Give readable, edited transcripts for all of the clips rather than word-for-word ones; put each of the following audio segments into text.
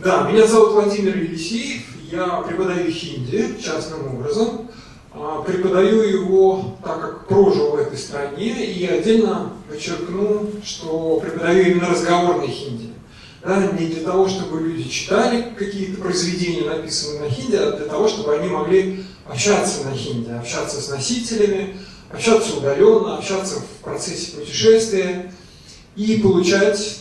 Да, меня зовут Владимир Елисеев, я преподаю хинди частным образом. Преподаю его, так как прожил в этой стране, и отдельно подчеркну, что преподаю именно разговорный хинди. Да, не для того, чтобы люди читали какие-то произведения, написанные на хинди, а для того, чтобы они могли общаться на хинди, общаться с носителями, общаться удаленно, общаться в процессе путешествия и получать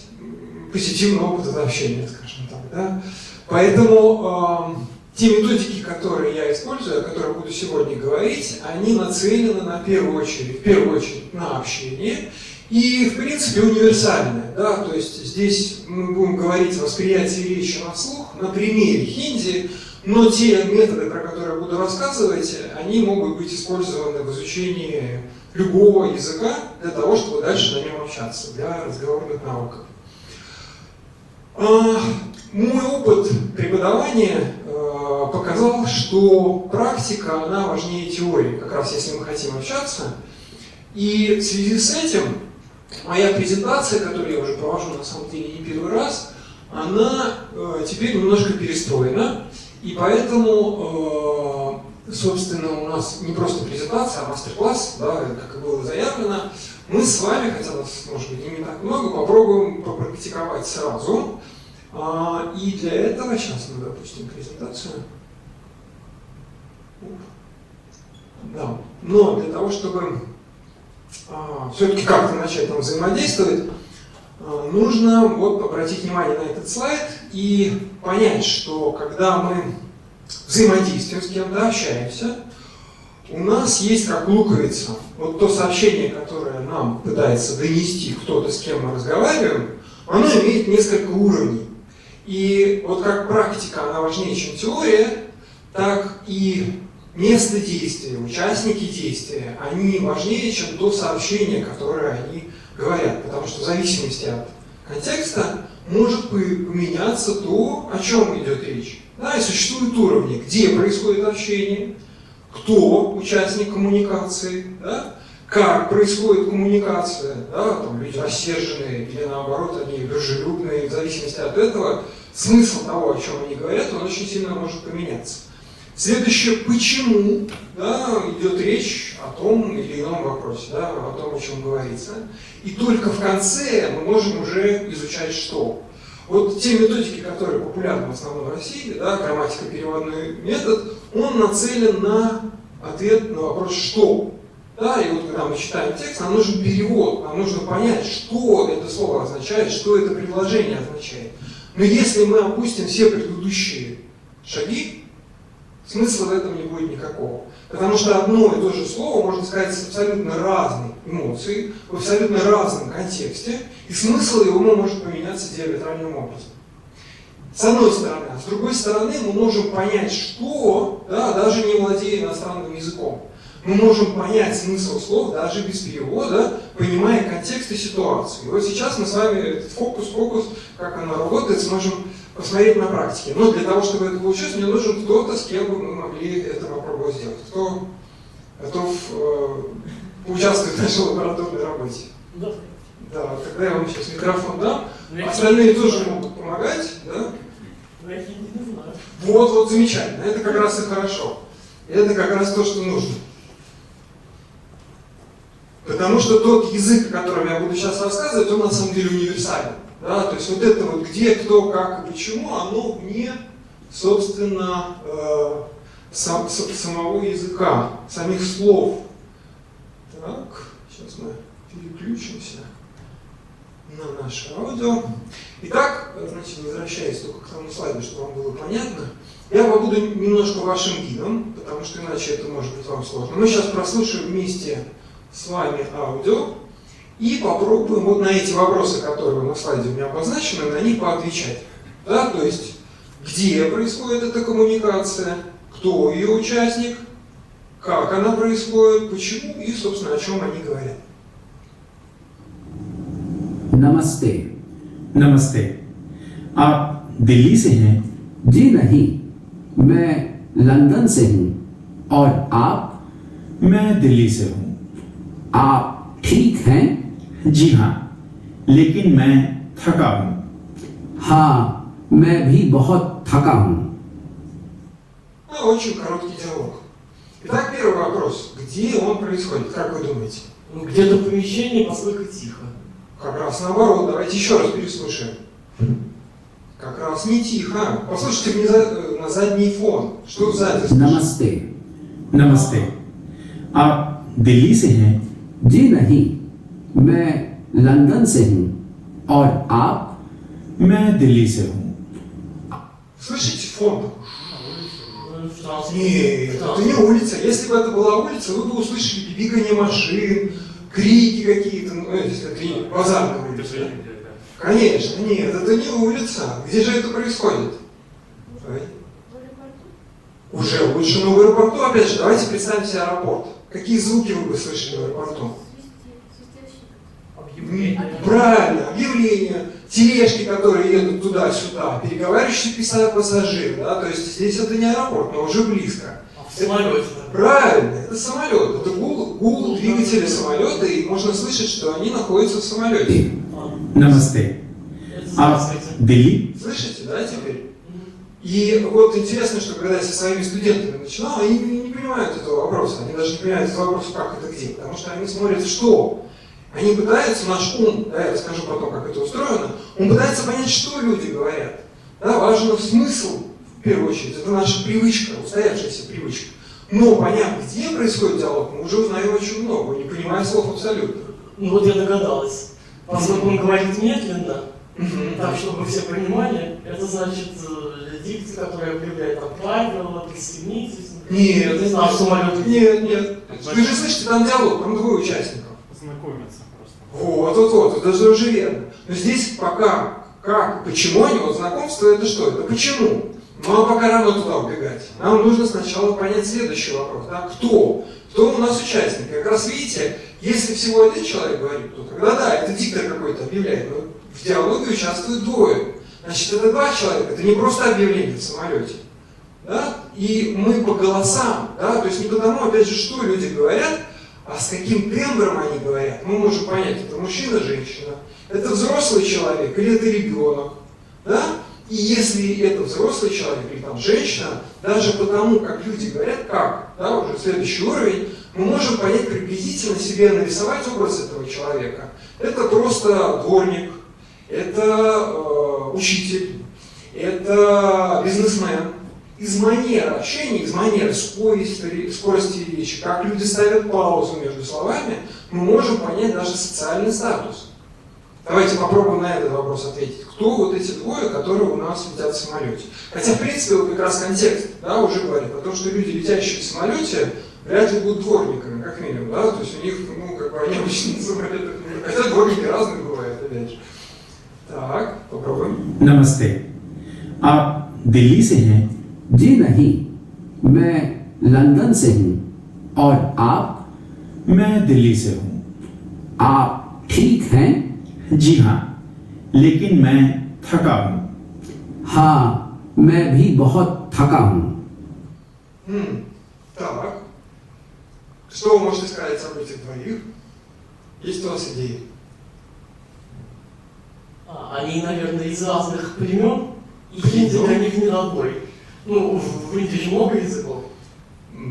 позитивный опыт от общения, скажем так. Да? Поэтому те методики, которые я использую, о которых буду сегодня говорить, они нацелены в первую очередь на общение и, в принципе, универсальны. Да? То есть здесь мы будем говорить о восприятии речи на слух на примере хинди, но те методы, про которые я буду рассказывать, они могут быть использованы в изучении любого языка для того, чтобы дальше на нем общаться, для разговорных навыков. Мой опыт преподавания показал, что практика, она важнее теории, как раз если мы хотим общаться. И в связи с этим моя презентация, которую я уже провожу на самом деле не первый раз, она теперь немножко перестроена. И поэтому, собственно, у нас не просто презентация, а мастер-класс, да, как и было заявлено. Мы с вами, хотя нас, может быть, не так много, попробуем попрактиковать сразу. И для этого, сейчас мы допустим презентацию. Да. Но для того, чтобы все-таки как-то начать там взаимодействовать, нужно вот обратить внимание на этот слайд и понять, что когда мы взаимодействуем с кем-то, общаемся, у нас есть как луковица. Вот то сообщение, которое нам пытается донести кто-то, с кем мы разговариваем, оно имеет несколько уровней. И вот как практика, она важнее, чем теория, так и место действия, участники действия, они важнее, чем то сообщение, которое они говорят. Потому что в зависимости от контекста может поменяться то, о чем идет речь. Да, и существуют уровни, где происходит общение, кто участник коммуникации, да, как происходит коммуникация, да, там люди рассерженные или наоборот они дружелюбные, в зависимости от этого смысл того, о чем они говорят, он очень сильно может поменяться. Следующее, почему, да, идет речь о том или ином вопросе, да, о том, о чем говорится. И только в конце мы можем уже изучать что. Вот те методики, которые популярны в основном в России, да, грамматико-переводной метод, он нацелен на ответ на вопрос «что?». Да, и вот когда мы читаем текст, нам нужен перевод, нам нужно понять, что это слово означает, что это предложение означает. Но если мы опустим все предыдущие шаги, смысла в этом не будет никакого. Потому что одно и то же слово можно сказать с абсолютно разной эмоцией, в абсолютно разном контексте, и смысл его может поменяться диаметральным образом. С одной стороны. А с другой стороны, мы можем понять, что, да, даже не владея иностранным языком. Мы можем понять смысл слов даже без перевода, понимая контекст и ситуацию. И вот сейчас мы с вами этот фокус, как оно работает, сможем посмотреть на практике. Но для того, чтобы это получилось, мне нужен кто-то, с кем бы мы могли это попробовать сделать. Кто готов поучаствовать в нашей лабораторной работе? Да. Да, тогда я вам сейчас микрофон дам. Остальные тоже могут помогать, да? Я не знаю. Вот, замечательно. Это как раз и хорошо. Это как раз то, что нужно. Потому что тот язык, о котором я буду сейчас рассказывать, он на самом деле универсален. Да? То есть вот это вот где, кто, как и почему, оно вне, собственно, самого языка, самих слов. Так, сейчас мы переключимся на наше аудио. Итак, значит, возвращаясь только к тому слайду, чтобы вам было понятно, я буду немножко вашим гидом, потому что иначе это может быть вам сложно. Мы сейчас прослушаем вместе с вами аудио и попробуем вот на эти вопросы, которые на слайде у меня обозначены, на них поотвечать. Да? То есть, где происходит эта коммуникация, кто ее участник, как она происходит, почему и, собственно, о чем они говорят. नमस्ते। नमस्ते। आप दिल्ली से हैं? जी नहीं, मैं लंदन से हूँ। और आप? मैं दिल्ली से हूँ। आप ठीक हैं? जी हाँ, लेकिन मैं थका हूँ। हाँ, मैं भी बहुत थका हूँ. Очень короткий диалог. Итак, первый вопрос. Где он происходит? Как вы думаете? Ну, где-то в помещении, поскольку тихо. Как раз наоборот. Давайте еще раз переслушаем. Как раз не тихо. Послушайте на задний фон. Что сзади? नमस्ते. नमस्ते. आप दिल्ली से हैं? जी नहीं, मैं लंदन से हूँ. और आप? मैं दिल्ली से हूँ. Слышите фон? Ну, в транспорте. Нет, В это транспорте. не улица. Если бы это была улица, вы бы услышали бегание машин, крики какие-то, ну, если это базарная улица. Конечно, нет, это не улица. Где же это происходит? Давайте. Уже лучше, но в аэропорту, опять же, давайте представим себе аэропорт. Какие звуки вы бы слышали в аэропорту? Объявление. Правильно, объявления, тележки, которые едут туда-сюда, переговаривающиеся пассажиры, да, то есть здесь это не аэропорт, но уже близко. А в самолете? Правильно, это самолет, это гул двигателя самолета, и можно слышать, что они находятся в самолете. नमस्ते. Это आप здравствуйте. दिल्ली? Слышите, да, теперь? И вот интересно, что когда я со своими студентами начинал, они не понимают этого вопроса, они даже не понимают этого вопроса, как это где, потому что они смотрят, что. Они пытаются, наш ум, да, я расскажу потом, как это устроено, он пытается понять, что люди говорят. Да, важен смысл, в первую очередь, это наша привычка, устоявшаяся привычка. Но поняв, где происходит диалог, мы уже узнаем очень много, не понимая слов абсолютно. Ну вот я догадалась. Поскольку он говорит медленно, Мгм. так, чтобы все понимали, это значит дикция, которая определяет там правила, пристегнитесь. Нет, Не знаю, самолет. нет. Вы же слышите, там диалог, там двое участников. Знакомиться просто. Вот, это же уже верно. Но здесь пока, как, почему они, вот знакомство это что? Это почему? Ну а пока рано туда убегать. Нам нужно сначала понять следующий вопрос. Да? Кто? Кто у нас участник? И как раз видите, если всего один человек говорит, то тогда да, это диктор какой-то объявляет. Но в диалоге участвуют двое. Значит, это два человека, это не просто объявление в самолете. Да? И мы по голосам, да, то есть не потому, опять же, что люди говорят, а с каким тембром они говорят, мы можем понять, это мужчина, женщина, это взрослый человек или это ребенок. Да? И если это взрослый человек или там женщина, даже потому, как люди говорят, как, да, уже следующий уровень, мы можем понять приблизительно себе, нарисовать образ этого человека. Это просто дворник, это учитель, это бизнесмен. Из манеры общения, из манеры скорости речи, как люди ставят паузу между словами, мы можем понять даже социальный статус. Давайте попробуем на этот вопрос ответить. Кто вот эти двое, которые у нас летят в самолете? Хотя, в принципе, вот как раз контекст, да, уже говорит о том, что люди, летящие в самолете, вряд ли будут дворниками, как минимум, да, то есть у них, ну, как бы они обычно на самолетах, хотя дворники разные бывают, опять же. Так, попробуем. नमस्ते. आप दिल्ली से हैं? जी नहीं, मैं लंदन से हूँ. और आप? मैं दिल्ली से हूँ. आप ठीक हैं? जी हाँ, लेकिन मैं थका हूँ. हाँ, मैं भी बहुत थका हूँ. Так. Что вы можете сказать об этих двоих? Есть у вас идеи? Они, наверное, из разных племен, и хинди для них не родной. Ну, в Индии же много языков.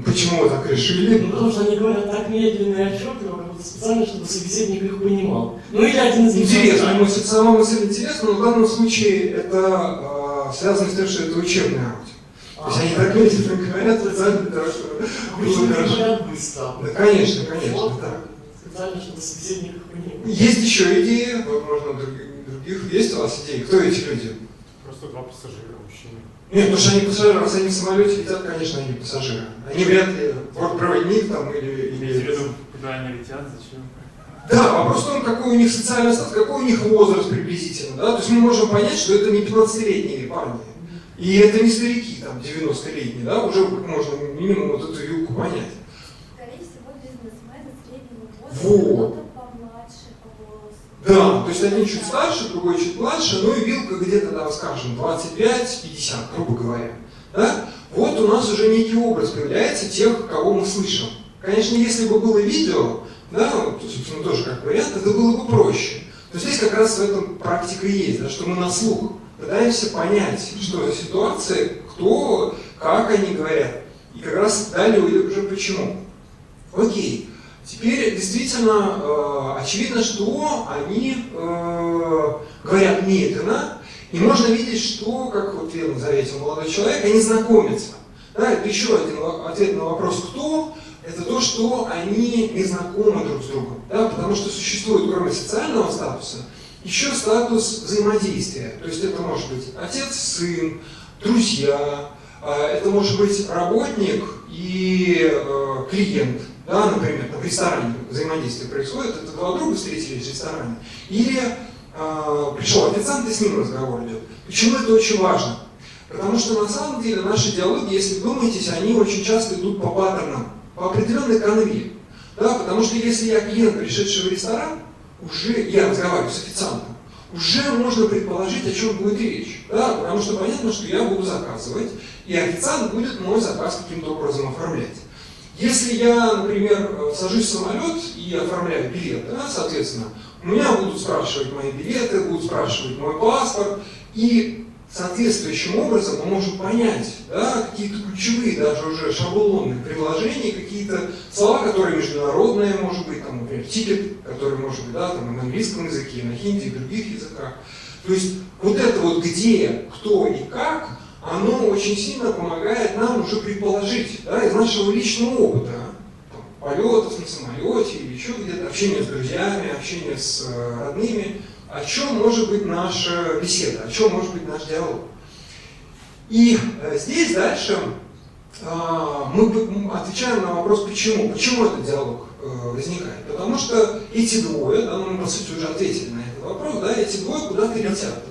Почему вы так решили? Ну, потому что они говорят так медленно и отчетливо, как будто специально, чтобы собеседник их понимал. Ну, или один из них... Интересная мысль, сама мысль интересна, но в данном случае это связано с тем, что это учебный аудио. То есть они так медленно говорят специально для того, чтобы Обычно было они хорошо. говорят быстро. Да, конечно, Вот, так. специально, чтобы собеседник их понимал. Есть еще идеи, вот можно других. Есть у вас идеи? Кто эти люди? Просто два пассажира, мужчины. Нет, потому что они пассажиры, раз они в самолете летят, конечно, они пассажиры. Они вряд ли бортпроводник там Имеете в виду, куда они летят, зачем? Да, вопрос в том, какой у них социальный статус, какой у них возраст приблизительно. Да? То есть мы можем понять, что это не 15-летние парни. И это не старики, там, 90-летние, да, уже можно минимум вот эту вилку понять. Скорее всего, бизнесмены среднего возраста, Вот. кто-то помладше по голосу. Да, то есть один чуть старше, другой чуть младше, ну и вилка где-то, да, скажем, 25-50, грубо говоря. Да? Вот у нас уже некий образ появляется тех, кого мы слышим. Конечно, если бы было видео, да, вот, собственно, тоже как вариант, это было бы проще. То здесь как раз в этом практика и есть, да, что мы на слух пытаемся понять, что за ситуация, кто, как они говорят. И как раз далее уже почему. Окей. Теперь действительно очевидно, что они говорят медленно, и можно видеть, что, как вот верно заметил молодой человек, они знакомятся. Да, это еще один ответ на вопрос «кто?». Это то, что они не знакомы друг с другом. Да, потому что существует, кроме социального статуса, еще статус взаимодействия. То есть это может быть отец, сын, друзья, это может быть работник и клиент. Да, например, в ресторане взаимодействие происходит, это два друга встретились в ресторане. Или пришел официант и с ним разговор идет. Почему это очень важно? Потому что на самом деле наши диалоги, если вдумаетесь, они очень часто идут по паттернам, по определенной канве. Да, потому что если я клиент, пришедший в ресторан, уже я разговариваю с официантом, уже можно предположить, о чем будет речь. Да, потому что понятно, что я буду заказывать, и официант будет мой заказ каким-то образом оформлять. Если я, например, сажусь в самолет и оформляю билет, да, соответственно, у меня будут спрашивать мои билеты, будут спрашивать мой паспорт, и соответствующим образом мы можем понять, да, какие-то ключевые, даже уже шаблонные предложения, какие-то слова, которые международные, может быть, там, например, тикет, который может быть, да, там, на английском языке, на хинди и других языках. То есть вот это вот где, кто и как, оно очень сильно помогает нам уже предположить, да, из нашего личного опыта, там, полетов на самолете или еще где-то, общения с друзьями, общения с родными, о чем может быть наша беседа, о чем может быть наш диалог. И здесь дальше мы отвечаем на вопрос, почему. Почему этот диалог возникает? Потому что эти двое, да, мы по сути уже ответили на этот вопрос, да, эти двое куда-то летят.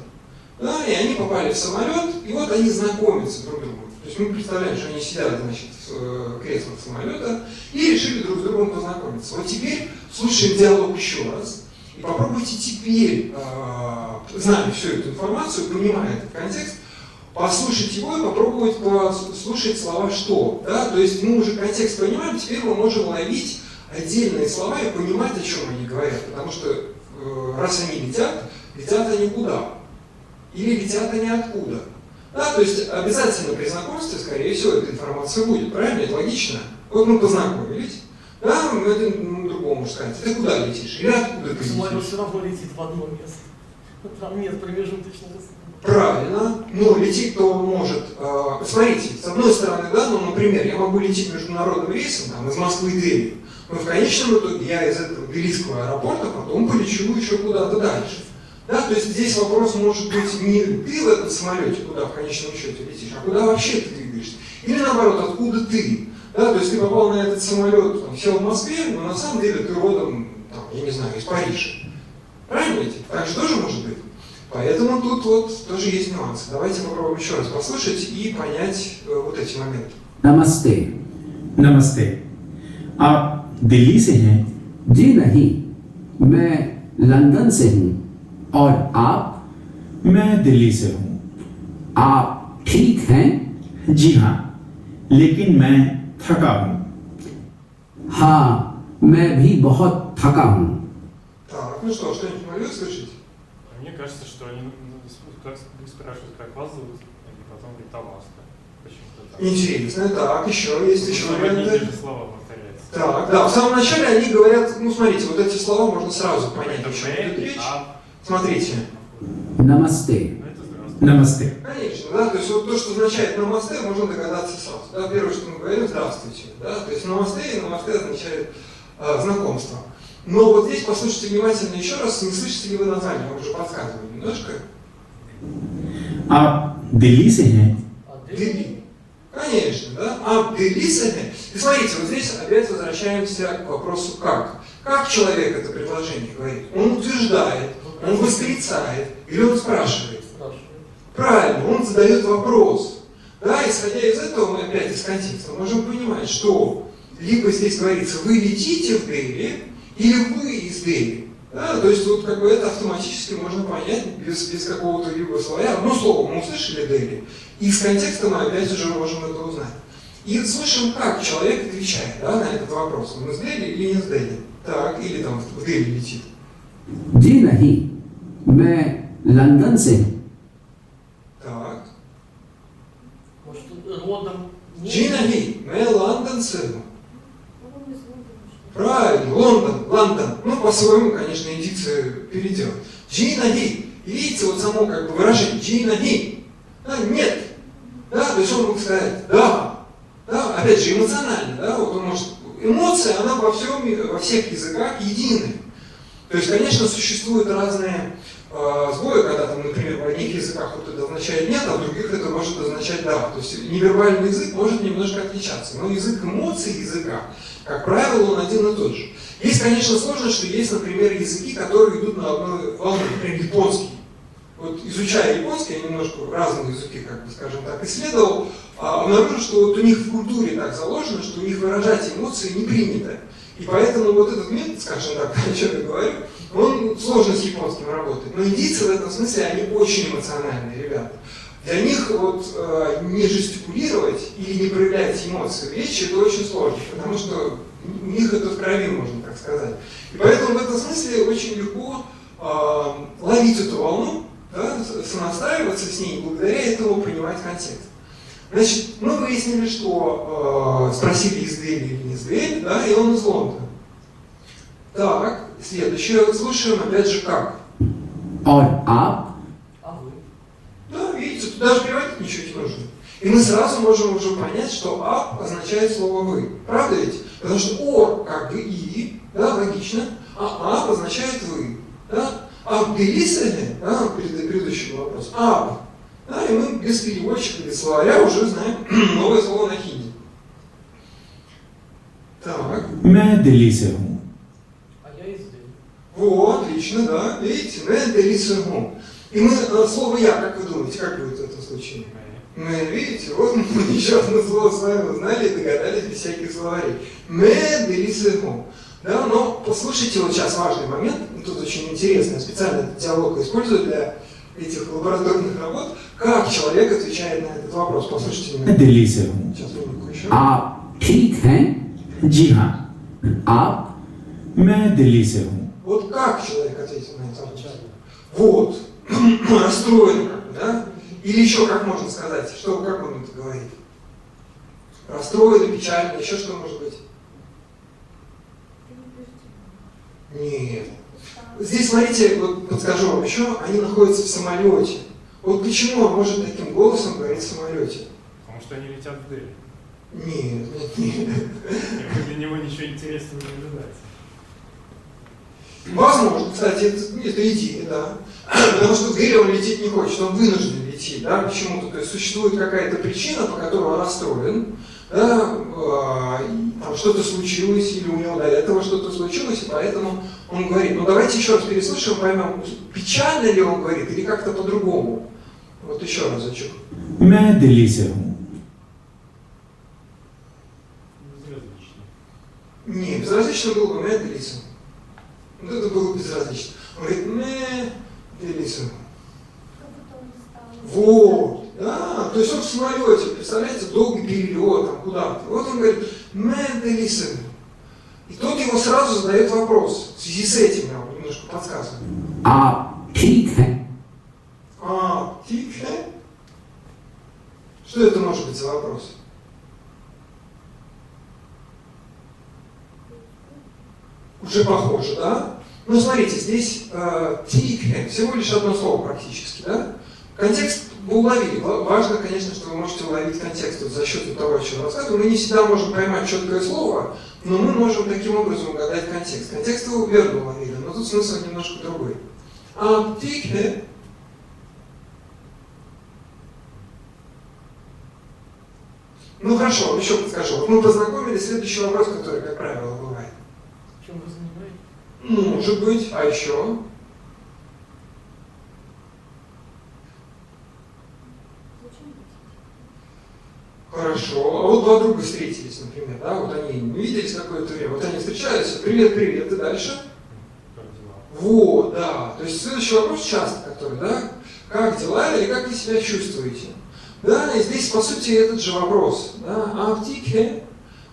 Да, и они попали в самолет, и вот они знакомятся друг с другом. То есть мы представляем, что они сидят, значит, в креслах самолета и решили друг с другом познакомиться. Вот теперь слушаем диалог еще раз. И попробуйте теперь, зная всю эту информацию, понимая этот контекст, послушать его и попробовать послушать слова «что». Да? То есть мы уже контекст понимаем, теперь мы можем ловить отдельные слова и понимать, о чем они говорят. Потому что раз они летят они куда? Или летят они откуда? Да? То есть обязательно при знакомстве, скорее всего, эта информация будет. Правильно? Это логично. Вот мы познакомились. Да, один другому можно сказать, ты куда летишь? Или откуда ты Самолет летишь? все равно летит в одно место. Там нет промежуточного. Правильно, но лететь-то он может. Смотрите, с одной стороны, да, ну, например, я могу лететь международным рейсом там, из Москвы в Дели, но в конечном итоге я из этого делийского аэропорта потом полечу еще куда-то дальше. Да, то есть здесь вопрос может быть не ты в этом самолете, куда в конечном счете летишь, а куда вообще ты двигаешься. Или наоборот, откуда ты. Да, то есть ты попал на этот самолет, там, сел в Москве, но на самом деле ты родом, там, я не знаю, из Парижа. Правильно ведь? Так же тоже может быть. Поэтому тут вот тоже есть нюансы. Давайте попробуем еще раз послушать и понять вот эти моменты. नमस्ते। नमस्ते। आप दिल्ली से हैं? जी नहीं, मैं लंदन से हूँ। और आप? मैं दिल्ली से हूँ। आप ठीक हैं? जी हाँ, लेकिन मैं थका हूँ। हाँ, मैं भी बहुत थका हूँ। Так, ну что, что-нибудь могли услышать? Мне кажется, что они спрашивают, как вас зовут, и потом говорят, а вас, да? Почему-то так. Интересно, так, еще есть еще Одни и те варианты. же слова повторяются. Так, да, в самом начале они говорят, ну смотрите, вот эти слова можно сразу понять, Это о чем идет «вы», речь. «а». Смотрите. नमस्ते। Ну, это здравствуйте. नमस्ते। Конечно, да, то есть вот то, что означает намасте, можно догадаться сразу. Да, первое, что мы говорим, здравствуйте. Да, то есть намасте и намасте означает знакомство. Но вот здесь послушайте внимательно еще раз, не слышите ли вы название, я уже подсказываю немножко. आप दिल्ली से हैं? Дели. Конечно, да. А делисами. И смотрите, вот здесь опять возвращаемся к вопросу как. Как человек это предложение говорит? Он утверждает, он восклицает или он спрашивает? Правильно, он задает вопрос. Да, исходя из этого, мы опять из контекста можем понимать, что либо здесь говорится, вы летите в Дели, или вы из Дели. Да, то есть вот как бы это автоматически можно понять без какого-то либо слова. Одно слово мы услышали Дели, и из контекста мы опять уже можем это узнать. И слышим, как человек отвечает, да, на этот вопрос. Он из Дели или не из Дели? Так, или там в Дели летит. जी नहीं, मैं लंदन से हूँ। Может, родом? Нет? Джинаги, ме Лондон сыну. По-моему, из Лондона, что ли. Правильно, Лондон. Ну, по-своему, конечно, эдикцию переделать. Джинаги. И видите, вот само как бы выражение джинаги. Да, нет. Да, то есть он мог сказать да. Да, опять же, эмоционально, да, вот он может. Эмоция, она во всех языках единая. То есть, конечно, существуют разные сбои, когда там, например, в одних языках вот это означает нет, а в других это может означать да. То есть невербальный язык может немножко отличаться. Но язык эмоций языка, как правило, он один и тот же. Есть, конечно, сложность, что есть, например, языки, которые идут на одной волне, например, японский. Вот изучая японский, я немножко разные языки, как бы, скажем так, исследовал, обнаружил, что вот у них в культуре так заложено, что у них выражать эмоции не принято. И поэтому вот этот метод, скажем так, о чем я говорю, он сложно с японским работает. Но индийцы в этом смысле, они очень эмоциональные ребята. Для них вот не жестикулировать или не проявлять эмоции в речи, это очень сложно, потому что у них это в крови, можно так сказать. И поэтому в этом смысле очень легко ловить эту волну, да, сонастраиваться с ней, и благодаря этому принимать контекст. Значит, мы выяснили, что спросили, из Дели или не из Дели, да, и он из Лондона. Так, следующее, слушаем опять же как. और आप А вы? Да, видите, тут даже переводить ничего не нужно. И мы сразу можем уже понять, что «ап» означает слово «вы». Правда ведь? Потому что «о» как бы «и», да, логично, а «ап» означает «вы». Да? «Ап делисали», да, предыдущий вопрос, «ап». Да, и мы без переводчика, без словаря уже знаем новое слово на хинди. Так. मैं दिल्ली से हूँ. А я из Дели. Вот, отлично, да. Видите, «мэ делисагум». И мы слово «я», как вы думаете, как будет в этом случае? Мы, видите, вот мы еще одно слово с вами узнали и догадались без всяких словарей. «Мэ делисагум». Да, но послушайте, вот сейчас важный момент, тут очень интересно, я специально этот диалог использую для этих лабораторных работ, как человек отвечает на этот вопрос. Послушайте मैं меня. दिल्ली से हूँ. Сейчас минутку еще. आप ठीक हैं? जी हाँ, आप मैं दिल्ली से हूँ. Вот как человек ответил на этот вопрос? Вот, расстроен, как бы, да? Или еще как можно сказать, что, как он это говорит? Расстроен, печально, еще что может быть? Ты не пишешь. Нет. Здесь, смотрите, вот подскажу вам еще, они находятся в самолете. Вот почему он может таким голосом говорить в самолете? Потому что они летят в Дели. Нет. И для него ничего интересного не ожидается. Возможно, кстати, это идея, да. Потому что в Дели он лететь не хочет, он вынужден лететь, да, почему-то. То есть существует какая-то причина, по которой он расстроен, да, там что-то случилось, или у него до этого что-то случилось, и поэтому он говорит. Ну давайте еще раз переслушаем, поймем, печально ли он говорит, или как-то по-другому. Вот еще разочек. मैं दिल्ली से हूँ. Безразлично. Не, безразлично было бы «мэ делису». Вот это было безразлично. Он говорит «мэ делису». Как будто он устал. Вот, да, то есть он в самолете, представляете, долгий перелет там куда-то. Вот он говорит «мэ делису». И тот его сразу задает вопрос. В связи с этим я вам немножко подсказываю. आप ठीक हैं? Тихо. Что это может быть за вопрос? Уже похоже, да? Ну, смотрите, здесь тихо, всего лишь одно слово практически, да? Контекст вы уловили. Важно, конечно, что вы можете уловить контекст вот за счет того, о чем рассказываю. Мы не всегда можем поймать четкое слово, но мы можем таким образом угадать контекст. Контекст вы верно уловили, но тут смысл немножко другой. Тихо. Ну хорошо, еще подскажу. Вот мы познакомились, следующий вопрос, который, как правило, бывает. Чем вы занимаетесь? Может быть, а еще? Зачем быть? Хорошо. А вот два друга встретились, например, да, вот они не виделись какое-то время, вот они встречаются, привет, привет, и дальше? Как дела? Вот, да. То есть следующий вопрос часто, который, да, как дела или как вы себя чувствуете? Да, и здесь, по сути, этот же вопрос, да, аптике,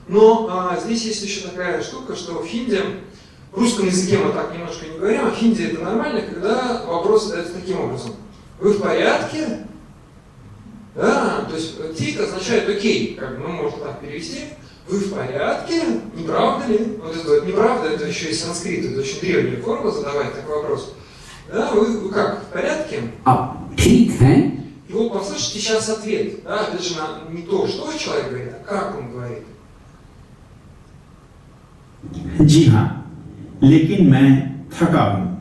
но здесь есть еще такая штука, что в хинди, в русском языке мы так немножко не говорим, а в хинди это нормально, когда вопрос задается таким образом. Вы в порядке? Да, то То есть тик означает окей, как бы, ну, можно так перевести. Вы в порядке, не правда ли? Вот это вот неправда, это еще из санскрита, это очень древняя форма задавать такой вопрос. Да, вы как, в порядке? आप ठीक हैं? И вот послушайте сейчас ответ, да, опять же, на не то, что человек говорит, а как он говорит. जी हाँ, लेकिन मैं थका हूँ।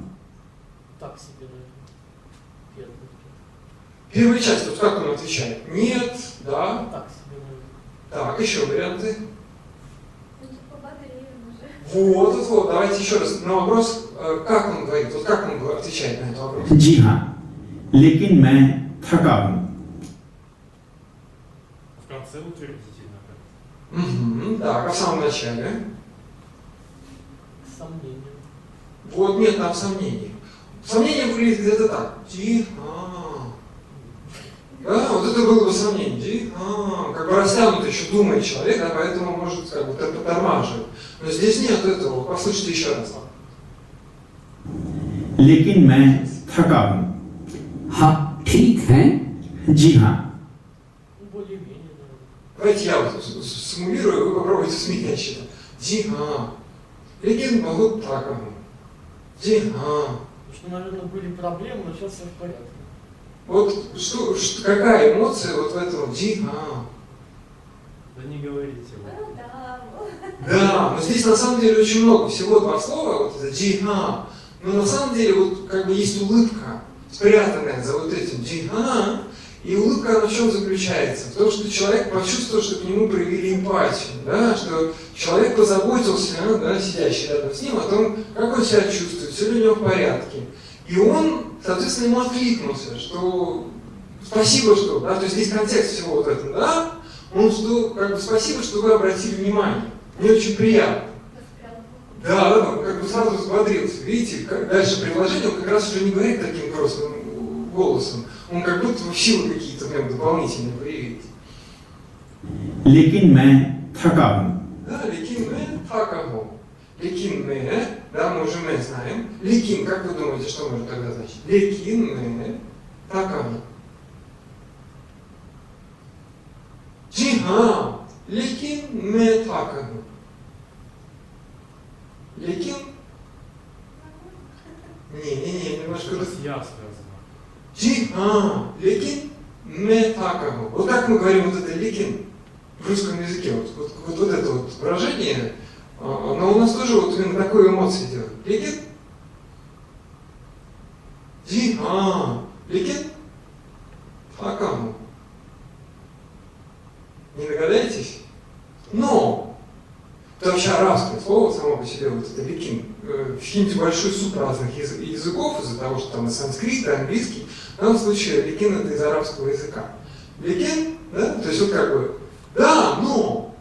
Так себе, наверное. Первый. Первая часть, вот как он отвечает? Нет, да, Так себе, наверное. так, еще варианты. Ну, типа, бодрее уже. Вот, давайте еще раз на вопрос, как он говорит, вот как он отвечает на этот вопрос. जी हाँ, लेकिन मैं थका हूँ। В конце утвердительно. Угу, так, а в самом начале? Сомнение. Вот, нет там сомнений. Сомнение выглядит где-то так. Да, вот это было бы сомнение. Как бы растянут еще думает человек, да, поэтому может как бы подтормаживать. Но здесь нет этого. Послушайте еще раз. लेकिन मैं थका हूँ। आप ठीक हैं? जी हाँ, Ну, более-менее, наверное. Давайте я вот симулирую, вы попробуйте с меня считать. Легин могут так. Потому что, наверное, были проблемы, но сейчас все в порядке. Вот какая эмоция вот в этом Да не говорите вы. Ну, да. Да, но здесь на самом деле очень много, всего два слова, вот это джиха. Но на самом деле вот как бы есть улыбка, спрятанная за вот этим джиха. И улыбка, она в чем заключается? В том, что человек почувствовал, что к нему проявили эмпатию, да? Что человек позаботился, да, сидящий рядом с ним, о том, как он себя чувствует, все ли у него в порядке. И он, соответственно, ему откликнулся, что спасибо, что, да, то есть здесь контекст всего вот этого, да? Он что, как бы спасибо, что вы обратили внимание. Мне очень приятно. Да, он как бы сразу взбодрился. Видите, дальше предложение, он как раз уже не говорит таким грустным голосом. Он как будто силы какие-то прям дополнительные проявить. लेकिन मैं थका हूँ। Да, лекин мэ такаго. Лекин мэ, да, мы уже мэ знаем. Лекин, как вы думаете, что может тогда значить? Лекин мэ такаго. Джиха, лекин мэ такаго. Лекин? Не, немножко раз. Я связано. Лекин мэ такаго. Вот как мы говорим вот это лекин в русском языке. Вот это вот выражение, оно у нас тоже вот именно такую эмоцию делает. Лекин? Лекин? Такаго. Не догадаетесь? Но это вообще арабское слово само по себе, вот это лекин. В хинде большой суд разных языков, из-за того, что там и санскрит, и английский. В данном случае лекин это из арабского языка. Лекин, да, то есть вот как бы, да, но,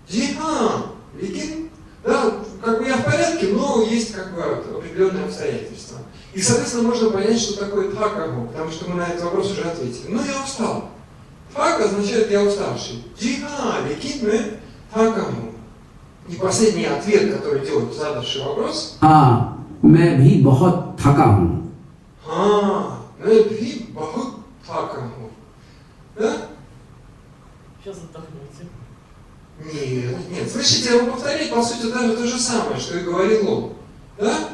лекин, да, как бы я в порядке, но есть как бы определенные обстоятельства. И, соответственно, можно понять, что такое такаго, потому что мы на этот вопрос уже ответили. Ну, я устал. Так означает я уставший. Лекин мэ такаго. И последний ответ, который делает задавший вопрос. मैं भी बहुत थका हूँ। मैं भी बहुत थका हूँ. Да? Сейчас отдохнете. Нет, слышите, я вам повторять, по сути, даже то же самое, что и говорил он. Да?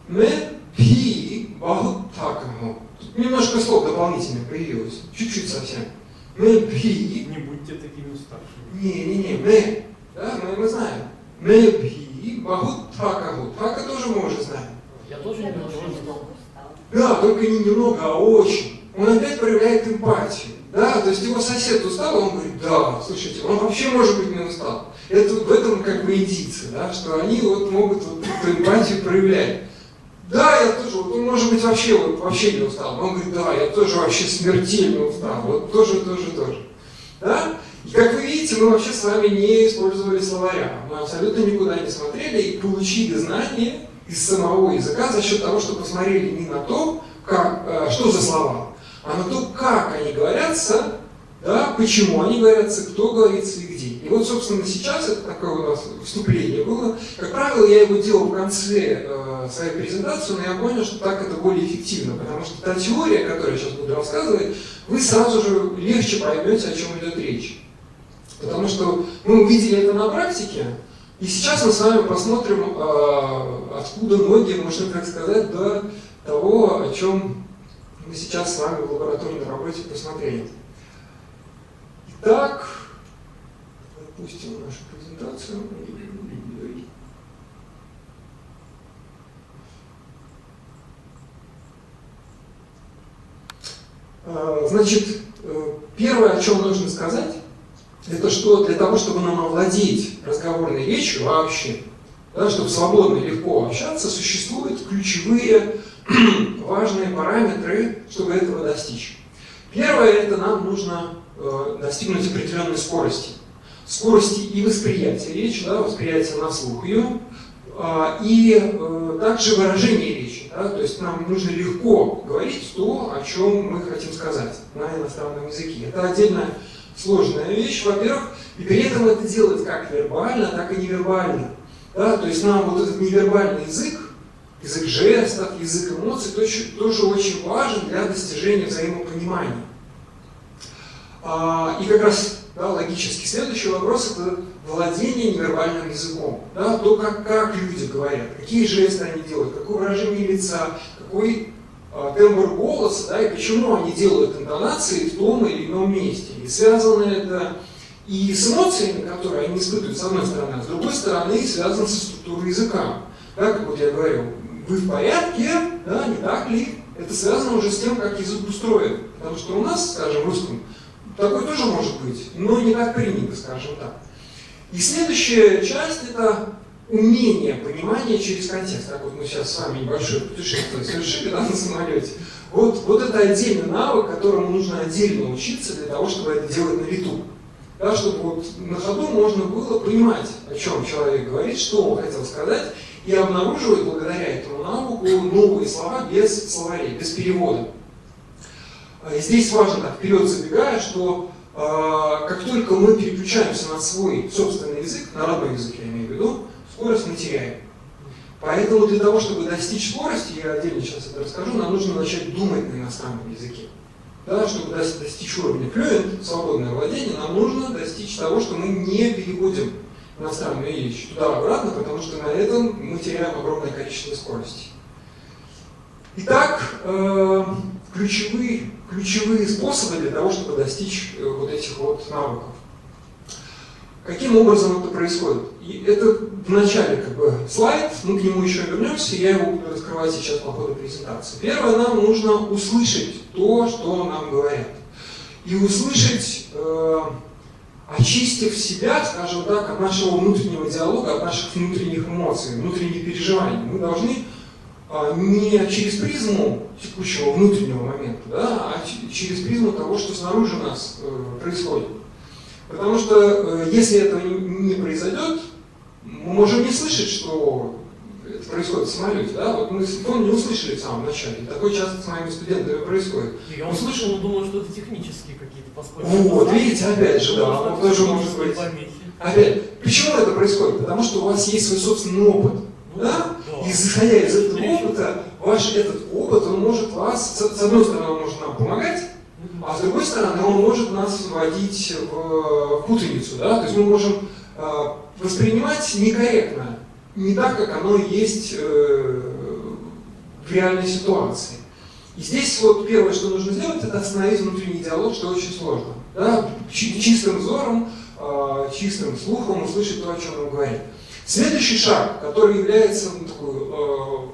मैं भी बहुत थका हूँ. Тут немножко слов дополнительных появилось, чуть-чуть совсем. मैं भी. Не будьте такими уставшими. Не, मैं. Да, мы знаем. मैं भी बहुत थका हूँ. Така тоже мы уже знаем. Я тоже Я не тоже готов. немного устала. Да, только не немного, а очень. Он опять проявляет эмпатию. Да, то есть его сосед устал, он говорит, да, слушайте, он вообще может быть не устал. Это в этом как бы индийцы, да, что они вот могут вот эту эмпатию проявлять. Да, я тоже, вот он может быть вообще не устал, но он говорит, да, я тоже вообще смертельно устал, вот тоже. Да? И как вы видите, мы вообще с вами не использовали словаря, мы абсолютно никуда не смотрели и получили знания из самого языка за счет того, что посмотрели не на то, как, что за слова, а на то, как они говорятся, да, почему они говорятся, кто говорится и где. И вот, собственно, сейчас это такое у нас вступление было. Как правило, я его делал в конце свою презентацию, но я понял, что так это более эффективно, потому что та теория, которую я сейчас буду рассказывать, вы сразу же легче поймете, о чем идет речь. Потому что мы увидели это на практике, и сейчас мы с вами посмотрим, откуда ноги, можно так сказать, до того, о чем мы сейчас с вами в лабораторной работе посмотрели. Итак, запустим нашу презентацию. Значит, первое, о чем нужно сказать, это что для того, чтобы нам овладеть разговорной речью вообще, да, чтобы свободно и легко общаться, существуют ключевые важные параметры, чтобы этого достичь. Первое, это нам нужно достигнуть определенной скорости. Скорости и восприятия речи, да, восприятия на слух ее, и также выражение речи. Да, то есть нам нужно легко говорить то, о чем мы хотим сказать на иностранном языке. Это отдельная сложная вещь, во-первых, и при этом это делать как вербально, так и невербально. Да, то есть нам вот этот невербальный язык, язык жестов, язык эмоций тоже очень важен для достижения взаимопонимания. И как раз, да, логически следующий вопрос – это владение невербальным языком. Да, то, как люди говорят, какие жесты они делают, какое выражение лица, какой тембр голоса, да, и почему они делают интонации в том или ином месте. И связано это и с эмоциями, которые они испытывают, с одной стороны, а с другой стороны связано со структурой языка. Да, как вот я говорил, вы в порядке, да, не так ли? Это связано уже с тем, как язык устроен. Потому что у нас, скажем, в русском, такое тоже может быть, но не так принято, скажем так. И следующая часть – это умение понимания через контекст. Так вот мы сейчас с вами небольшое путешествие совершили, да, на самолете. Вот это отдельный навык, которому нужно отдельно учиться для того, чтобы это делать на лету. Да, чтобы вот на ходу можно было понимать, о чем человек говорит, что он хотел сказать, и обнаруживать благодаря этому навыку новые слова без словарей, без перевода. И здесь важно, так, вперед забегая, что как только мы переключаемся на свой собственный язык, на родной язык я имею в виду, скорость мы теряем. Поэтому для того, чтобы достичь скорости, я отдельно сейчас это расскажу, нам нужно начать думать на иностранном языке. Да, чтобы достичь уровня fluent, свободное владение, нам нужно достичь того, что мы не переводим иностранную речь туда-обратно, потому что на этом мы теряем огромное количество скорости. Итак, ключевые способы для того, чтобы достичь вот этих вот навыков. Каким образом это происходит? И это в начале как бы слайд, мы к нему еще вернемся, я его буду раскрывать сейчас по ходу презентации. Первое, нам нужно услышать то, что нам говорят. И услышать, очистив себя, скажем так, от нашего внутреннего диалога, от наших внутренних эмоций, внутренних переживаний. Мы должны не через призму текущего внутреннего момента, да, а через призму того, что снаружи нас происходит. Потому что если этого не произойдет, мы можем не слышать, что это происходит в самолете. Да? Вот мы не услышали в самом начале. Такое часто с моими студентами происходит. Я услышал, но думал, что это технические какие-то подспорья. Вот, видите, опять же, да, тоже может быть. Опять, почему это происходит? Потому что у вас есть свой собственный опыт. Да? И исходя из этого опыта, ваш этот опыт, он может вас, с одной стороны, он может нам помогать, а с другой стороны, он может нас вводить в путаницу. Да? То есть мы можем воспринимать некорректно, не так, как оно есть в реальной ситуации. И здесь вот первое, что нужно сделать, это остановить внутренний диалог, что очень сложно. Да? Чистым взором, чистым слухом услышать то, о чем он говорит. Следующий шаг, который является, ну, такой,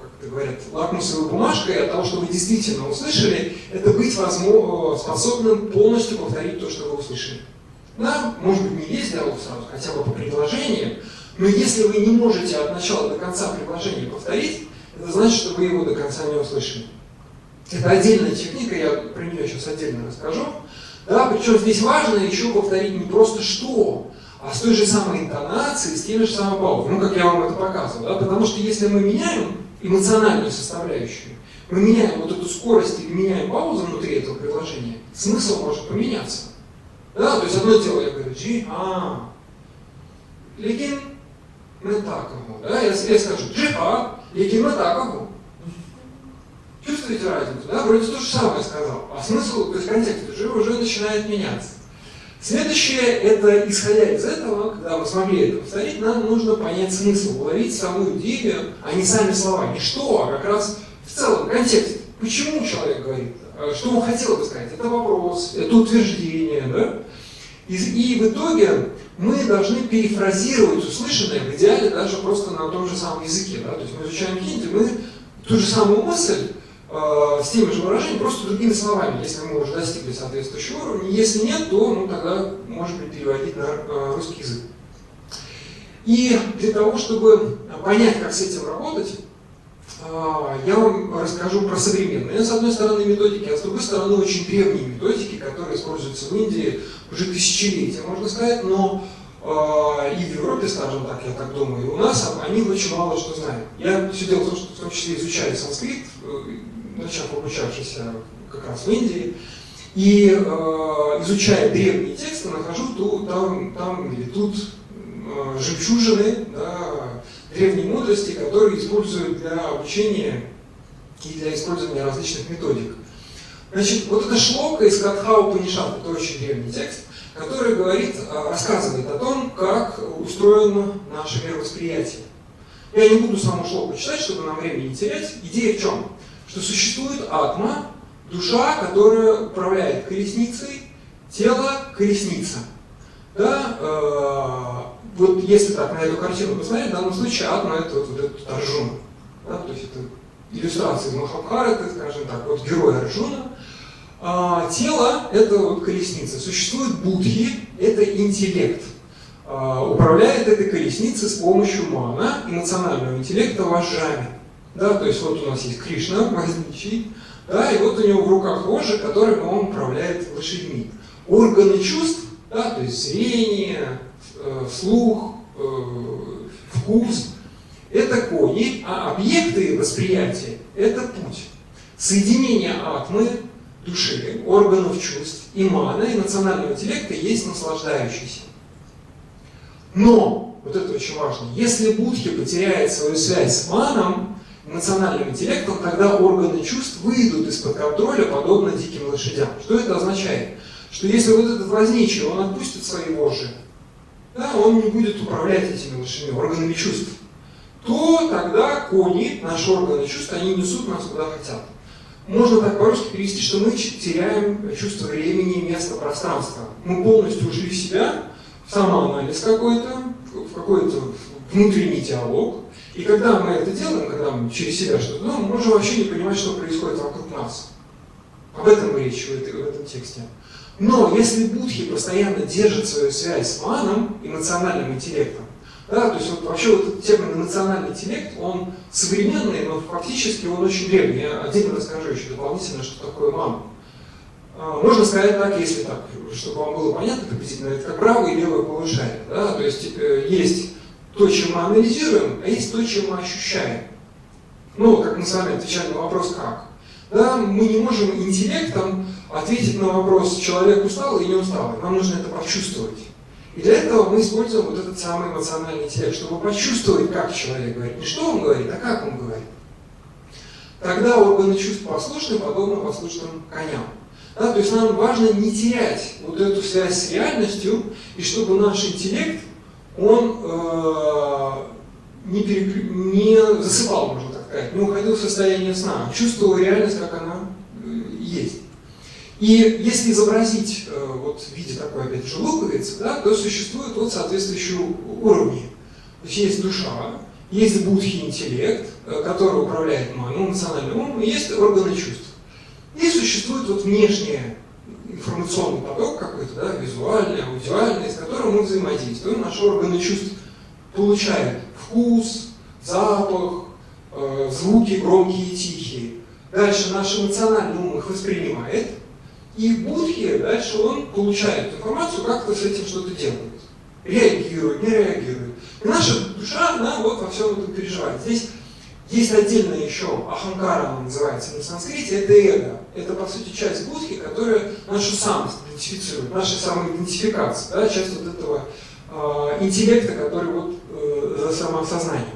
как это говорят, лакмусовой бумажкой от того, что вы действительно услышали, это быть способным полностью повторить то, что вы услышали. Да, может быть, не весь диалог сразу, хотя бы по предложениям, но если вы не можете от начала до конца предложения повторить, это значит, что вы его до конца не услышали. Это отдельная техника, я про нее сейчас отдельно расскажу. Да, причем здесь важно еще повторить не просто что, а с той же самой интонацией, с теми же самыми паузами, ну, как я вам это показывал. Да? Потому что если мы меняем эмоциональную составляющую, мы меняем вот эту скорость или меняем паузу внутри этого предложения, смысл может поменяться. Да? То есть одно дело, я говорю, लेकिन мы такому. Да? Я скажу джиха, лекин мы такому. Чувствуете разницу? Да? Вроде то же самое сказал. А смысл, то есть контекст уже начинает меняться. Следующее, это исходя из этого, когда мы смогли это повторить, нам нужно понять смысл, уловить саму идею, а не сами слова. Не что, а как раз в целом контекст. Почему человек говорит, что он хотел бы сказать. Это вопрос, это утверждение. Да? И в итоге мы должны перефразировать услышанное, в идеале даже просто на том же самом языке. Да? То есть мы изучаем хинди, мы ту же самую мысль с теми же выражениями, просто другими словами, если мы уже достигли соответствующего уровня. Если нет, то тогда можем переводить на русский язык. И для того, чтобы понять, как с этим работать, я вам расскажу про современные, с одной стороны, методики, а с другой стороны, очень древние методики, которые используются в Индии уже тысячелетия, можно сказать, но и в Европе, скажем так, я так думаю, и у нас они очень мало что знают. Я все дело в том, что в том числе изучаю санскрит, начав обучавшийся как раз в Индии, и изучая древние тексты, нахожу там или тут жемчужины, да, древней мудрости, которые используют для обучения и для использования различных методик. Значит, вот это шлока из Катха Упанишад, это очень древний текст, который рассказывает о том, как устроено наше мировосприятие. Я не буду саму шлоку читать, чтобы нам времени не терять. Идея в чем? Что существует атма, душа, которая управляет колесницей, тело – колесница. Да? Вот если так на эту картину посмотреть, в данном случае атма – это вот этот Арджуна. Да? То есть это иллюстрация из Махабхараты, скажем так, вот герой Арджуна. Тело – это вот колесница. Существует будхи – это интеллект. Управляет этой колесницей с помощью мана, эмоционального интеллекта, вожжами. Да, то есть вот у нас есть Кришна, возничий, да, и вот у него в руках вожжи, которыми он управляет лошадьми. Органы чувств, да, то есть зрение, слух, вкус – это кони, а объекты восприятия – это путь. Соединение атмы, души, органов чувств и мана, эмоционального интеллекта есть наслаждающийся. Но, вот это очень важно, если будхи потеряет свою связь с маном, эмоциональным интеллектом, тогда органы чувств выйдут из-под контроля, подобно диким лошадям. Что это означает? Что если вот этот возничий, он отпустит свои вожжи, да, он не будет управлять этими лошадьми, органами чувств, то тогда кони, наши органы чувств, они несут нас куда хотят. Можно так по-русски перевести, что мы теряем чувство времени, места, пространства. Мы полностью ушли в себя, в самоанализ какой-то, в какой-то внутренний диалог. И когда мы это делаем, когда мы через себя что-то делаем, мы можем вообще не понимать, что происходит вокруг нас. Об этом речь в этом тексте. Но если будхи постоянно держат свою связь с маном, эмоциональным интеллектом, да, то есть вот вообще вот этот термин эмоциональный интеллект, он современный, но фактически он очень древний. Я отдельно расскажу еще дополнительно, что такое ман. Можно сказать так, если так, чтобы вам было понятно приблизительно, это как правое и левое полушарие. Да? То есть есть то, чем мы анализируем, а есть то, чем мы ощущаем. Ну, как мы с вами отвечали на вопрос «как?». Да? Мы не можем интеллектом ответить на вопрос «человек устал или не устал?». Нам нужно это почувствовать. И для этого мы используем вот этот самый эмоциональный интеллект, чтобы почувствовать, как человек говорит. Не что он говорит, а как он говорит. Тогда органы чувств послушны, подобно послушным коням. Да, то есть нам важно не терять вот эту связь с реальностью, и чтобы наш интеллект, он не засыпал, можно так сказать, не уходил в состояние сна, чувствовал реальность, как она есть. И если изобразить вот в виде такой, опять же, луковицы, да, то существуют вот соответствующие уровни. То есть есть душа, есть будхи интеллект, который управляет маной, эмоциональным умом, и есть органы чувств. И существует вот внешний информационный поток какой-то, да, визуальный, аудиальный, с которым мы взаимодействуем. Наши органы чувств получают вкус, запах, звуки громкие и тихие. Дальше наш эмоциональный ум их воспринимает. И будхи дальше он получает информацию, как-то с этим что-то делает. Реагирует, не реагирует. И наша душа, она вот во всем этом переживает. Здесь есть отдельно еще аханкара, она называется на санскрите, это эго. Это, по сути, часть будхи, которая нашу самость идентифицирует, наша самоидентификация, да, часть вот этого интеллекта, который вот это самоосознание.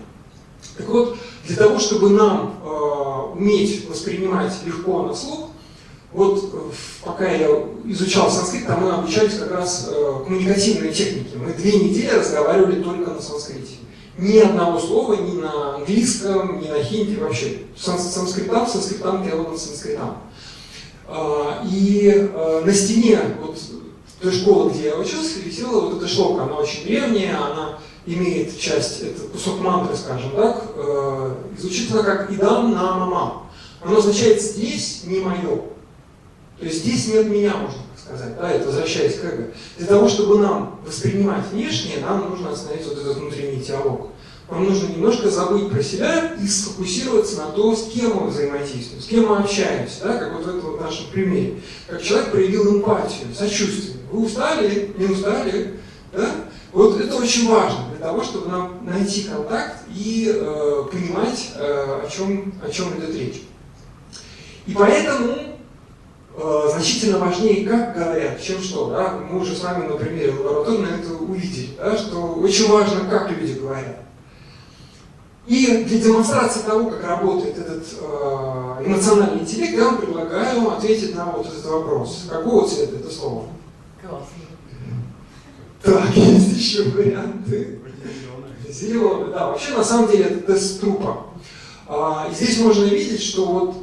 Так вот, для того, чтобы нам уметь воспринимать легко на слух, вот пока я изучал санскрит, там мы обучались как раз коммуникативной технике. Мы 2 недели разговаривали только на санскрите. Ни одного слова, ни на английском, ни на хинди вообще. Санскритам переводом санскритам. И на стене вот той школы, где я учился, висела вот эта шлока. Она очень древняя, она имеет часть, это кусок мантры, скажем так, и звучит она как «идам на мама». Оно означает «здесь не мое». То есть здесь нет меня, можно так сказать, да, это возвращаясь к эго. Для того, чтобы нам воспринимать внешнее, нам нужно остановить вот этот внутренний диалог. Нам нужно немножко забыть про себя и сфокусироваться на то, с кем мы взаимодействуем, с кем мы общаемся, да, как вот в этом вот нашем примере. Как человек проявил эмпатию, сочувствие. Вы устали, не устали, да? Вот это очень важно для того, чтобы нам найти контакт и понимать, о чем идет речь. И поэтому значительно важнее, как говорят, чем что. Да? Мы уже с вами на примере лабораторно это увидели, да? Что очень важно, как люди говорят. И для демонстрации того, как работает этот эмоциональный интеллект, я вам предлагаю ответить на вот этот вопрос. Какого цвета это слово? Классно. Так, есть еще варианты. Зеленый, да. Вообще, на самом деле, это тест трупа. И здесь можно видеть, что вот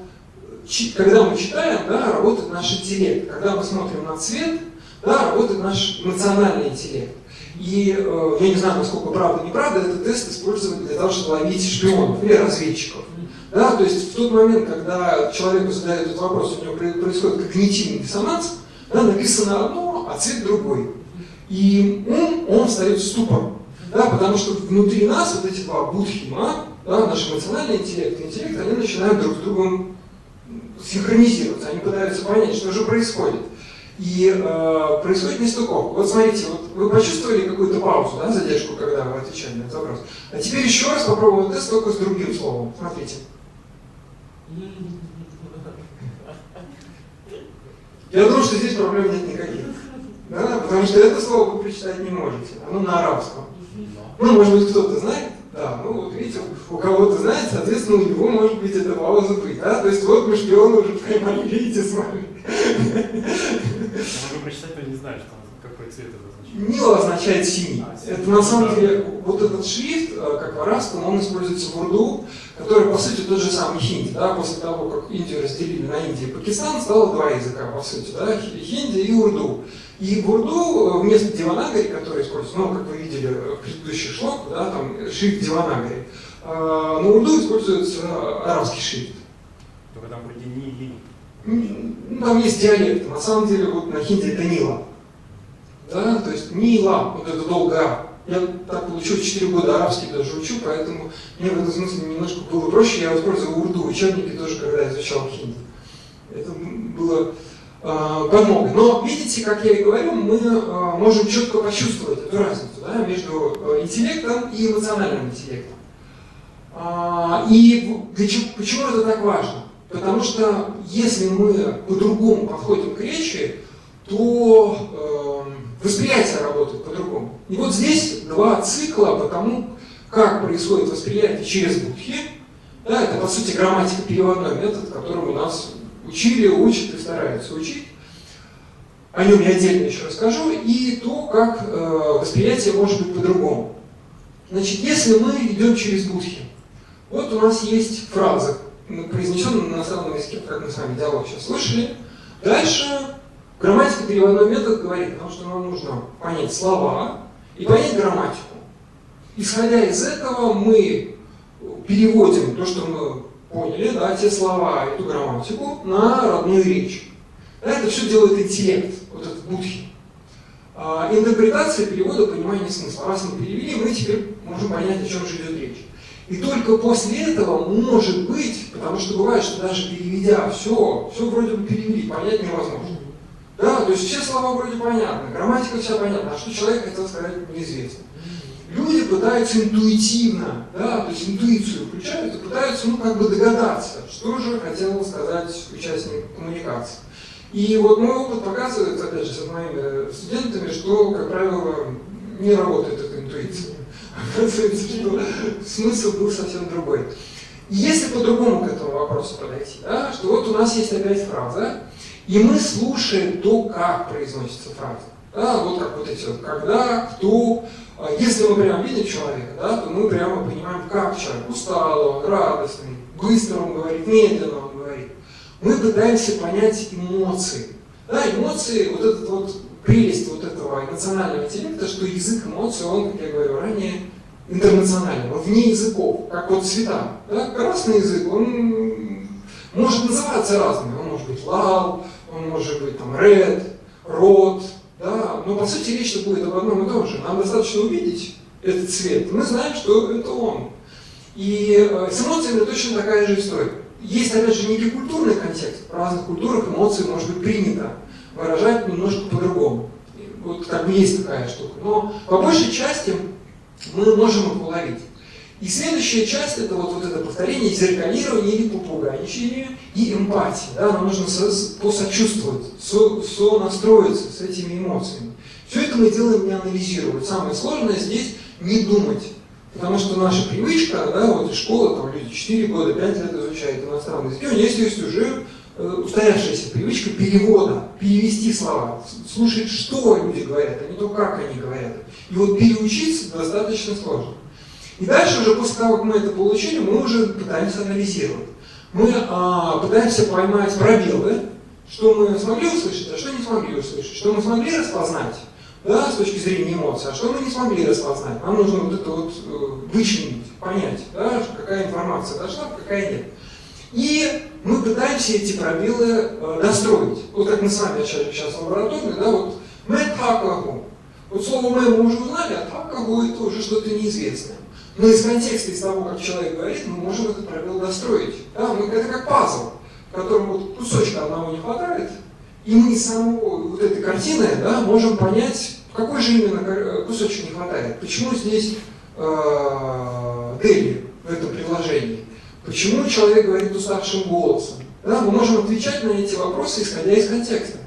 когда мы читаем, да, работает наш интеллект. Когда мы смотрим на цвет, да, работает наш эмоциональный интеллект. И я не знаю, насколько правда, неправда, этот тест использовали для того, чтобы ловить шпионов или разведчиков. Да, то есть в тот момент, когда человеку задают этот вопрос, у него происходит когнитивный диссонанс, да, написано одно, а цвет другой. И он встает в ступор. Да, потому что внутри нас вот эти два будхима, да, наш эмоциональный интеллект и интеллект, они начинают друг с другом синхронизироваться, они пытаются понять, что же происходит. И происходит нестыковка. Вот смотрите, вот вы почувствовали какую-то паузу, да, задержку, когда вы отвечали на этот вопрос. А теперь еще раз попробуем тест только с другим словом. Смотрите. Я думаю, что здесь проблем нет никаких. Да, потому что это слово вы прочитать не можете. Оно на арабском. Ну, может быть, кто-то знает? Да, ну вот видите, у кого-то знает, соответственно, у него может быть эта пауза быть. Да? То есть вот мы шпиона уже поймали, видите, с вами. Я могу прочитать, но не знаю, какой цвет это означает. Нила означает синий. Это на самом деле, вот этот шрифт, как в арабском, он используется в урду, который, по сути, тот же самый хинди. Да? После того, как Индию разделили на Индию и Пакистан, стало 2 языка, по сути, да? Хинди и урду. И в урду вместо деванагари, который используется, ну, как вы видели в предыдущих шлок, да, там шрифт деванагари, на урду используется арабский шрифт. Только там вроде не ли. Ну, там есть диалекты. На самом деле, вот на хинди это нила. Да, то есть нила, вот это долго. Я так получил 4 года арабский даже учу, поэтому мне в этом смысле немножко было проще. Я использовал урду в учебнике тоже, когда изучал хинди. Это было помогает. Но видите, как я и говорю, мы можем четко почувствовать эту разницу, да, между интеллектом и эмоциональным интеллектом. И почему это так важно? Потому что если мы по-другому подходим к речи, то восприятие работает по-другому. И вот здесь 2 цикла по тому, как происходит восприятие через будхи. Да, это, по сути, грамматика переводной метод, которым у нас учили, учат и стараются учить. О нем я отдельно еще расскажу. И то, как восприятие может быть по-другому. Значит, если мы идем через будхи, вот у нас есть фраза, произнесенная на иностранном языке, как мы с вами диалог сейчас слышали. Дальше грамматика переводной метод говорит, потому что нам нужно понять слова и понять грамматику. Исходя из этого мы переводим то, что мы поняли, да, те слова, эту грамматику на родную речь. Да, это все делает интеллект, вот этот будхи. Интерпретация перевода, понимание смысла. Раз мы перевели, мы теперь можем понять, о чем же идет речь. И только после этого, может быть, потому что бывает, что даже переведя все вроде бы перевели, понять невозможно. Да, то есть все слова вроде понятны, грамматика вся понятна, а что человек хотел сказать, неизвестно. Люди пытаются интуитивно, да, то есть интуицию включают и пытаются, ну, как бы догадаться, что же хотел сказать участник коммуникации. И вот мой опыт показывает, опять же, с моими студентами, что, как правило, не работает эта интуиция. Оказывается, что смысл был совсем другой. И если по-другому к этому вопросу подойти, да, что вот у нас есть опять фраза, и мы слушаем то, как произносится фраза. Да, вот как вот эти вот когда, кто. Если мы прямо видим человека, да, то мы прямо понимаем, как человек устал, он радостный, быстро он говорит, медленно он говорит. Мы пытаемся понять эмоции. Да, эмоции, вот этот вот прелесть вот этого эмоционального интеллекта, что язык эмоций, он, как я говорил ранее, интернациональный, он вне языков, как вот цвета. Да? Красный язык, он может называться разными, он может быть лал, он может быть там red, род, да? Но по сути речь будет об одном и том же. Нам достаточно увидеть этот цвет, мы знаем, что это он. И с эмоциями точно такая же история. Есть, опять же, некий культурный контекст. В разных культурах эмоции может быть принято выражать немножко по-другому. Вот как бы есть такая штука. Но по большей части мы можем их уловить. И следующая часть это вот это повторение, зеркалирование или попугайничание и эмпатия. Да? Нам нужно посочувствовать, сонастроиться с этими эмоциями. Все это мы делаем не анализировать. Самое сложное здесь не думать. Потому что наша привычка, да, вот из школы, там люди 4 года, 5 лет изучают иностранный язык, у них есть уже устоявшаяся привычка перевода, перевести слова, слушать, что люди говорят, а не то, как они говорят. И вот переучиться достаточно сложно. И дальше уже после того, как мы это получили, мы уже пытаемся анализировать. Мы пытаемся поймать пробелы, что мы смогли услышать, а что не смогли услышать, что мы смогли распознать, да, с точки зрения эмоций, а что мы не смогли распознать. Нам нужно вот это вот вычленить, понять, да, какая информация дошла, какая нет. И мы пытаемся эти пробелы достроить. Вот как мы с вами сейчас в лаборатории, да, вот «мэ такагу». Вот слово «мэ» мы уже узнали, а «такагу» это уже что-то неизвестное. Но из контекста, из того, как человек говорит, мы можем этот пробел достроить. Да? Это как пазл, в котором вот кусочка одного не хватает, и мы из самого вот этой картины, да, можем понять, какой же именно кусочек не хватает. Почему здесь Дели в этом предложении? Почему человек говорит уставшим голосом? Да? Мы можем отвечать на эти вопросы, исходя из контекста.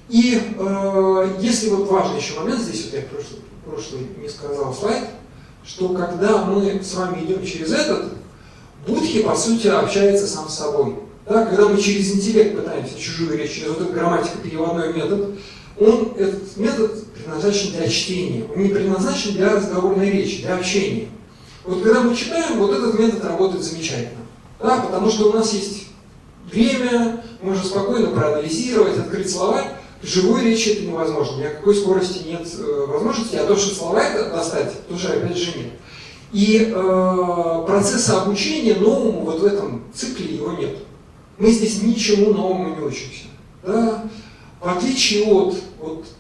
И если вот важный еще момент, здесь вот я прошлый не сказал слайд, что когда мы с вами идем через этот, Будхи, по сути, общается сам с собой. Да, когда мы через интеллект пытаемся чужую речь, через вот этот грамматико-переводной метод, этот метод предназначен для чтения, он не предназначен для разговорной речи, для общения. Вот когда мы читаем, вот этот метод работает замечательно. Да, потому что у нас есть время, можно спокойно проанализировать, открыть словарь. В живой речи это невозможно, ни о какой скорости нет возможности, а то, что словарь достать, тоже опять же нет. И процесса обучения новому вот в этом цикле его нет. Мы здесь ничему новому не учимся. Да? В отличие от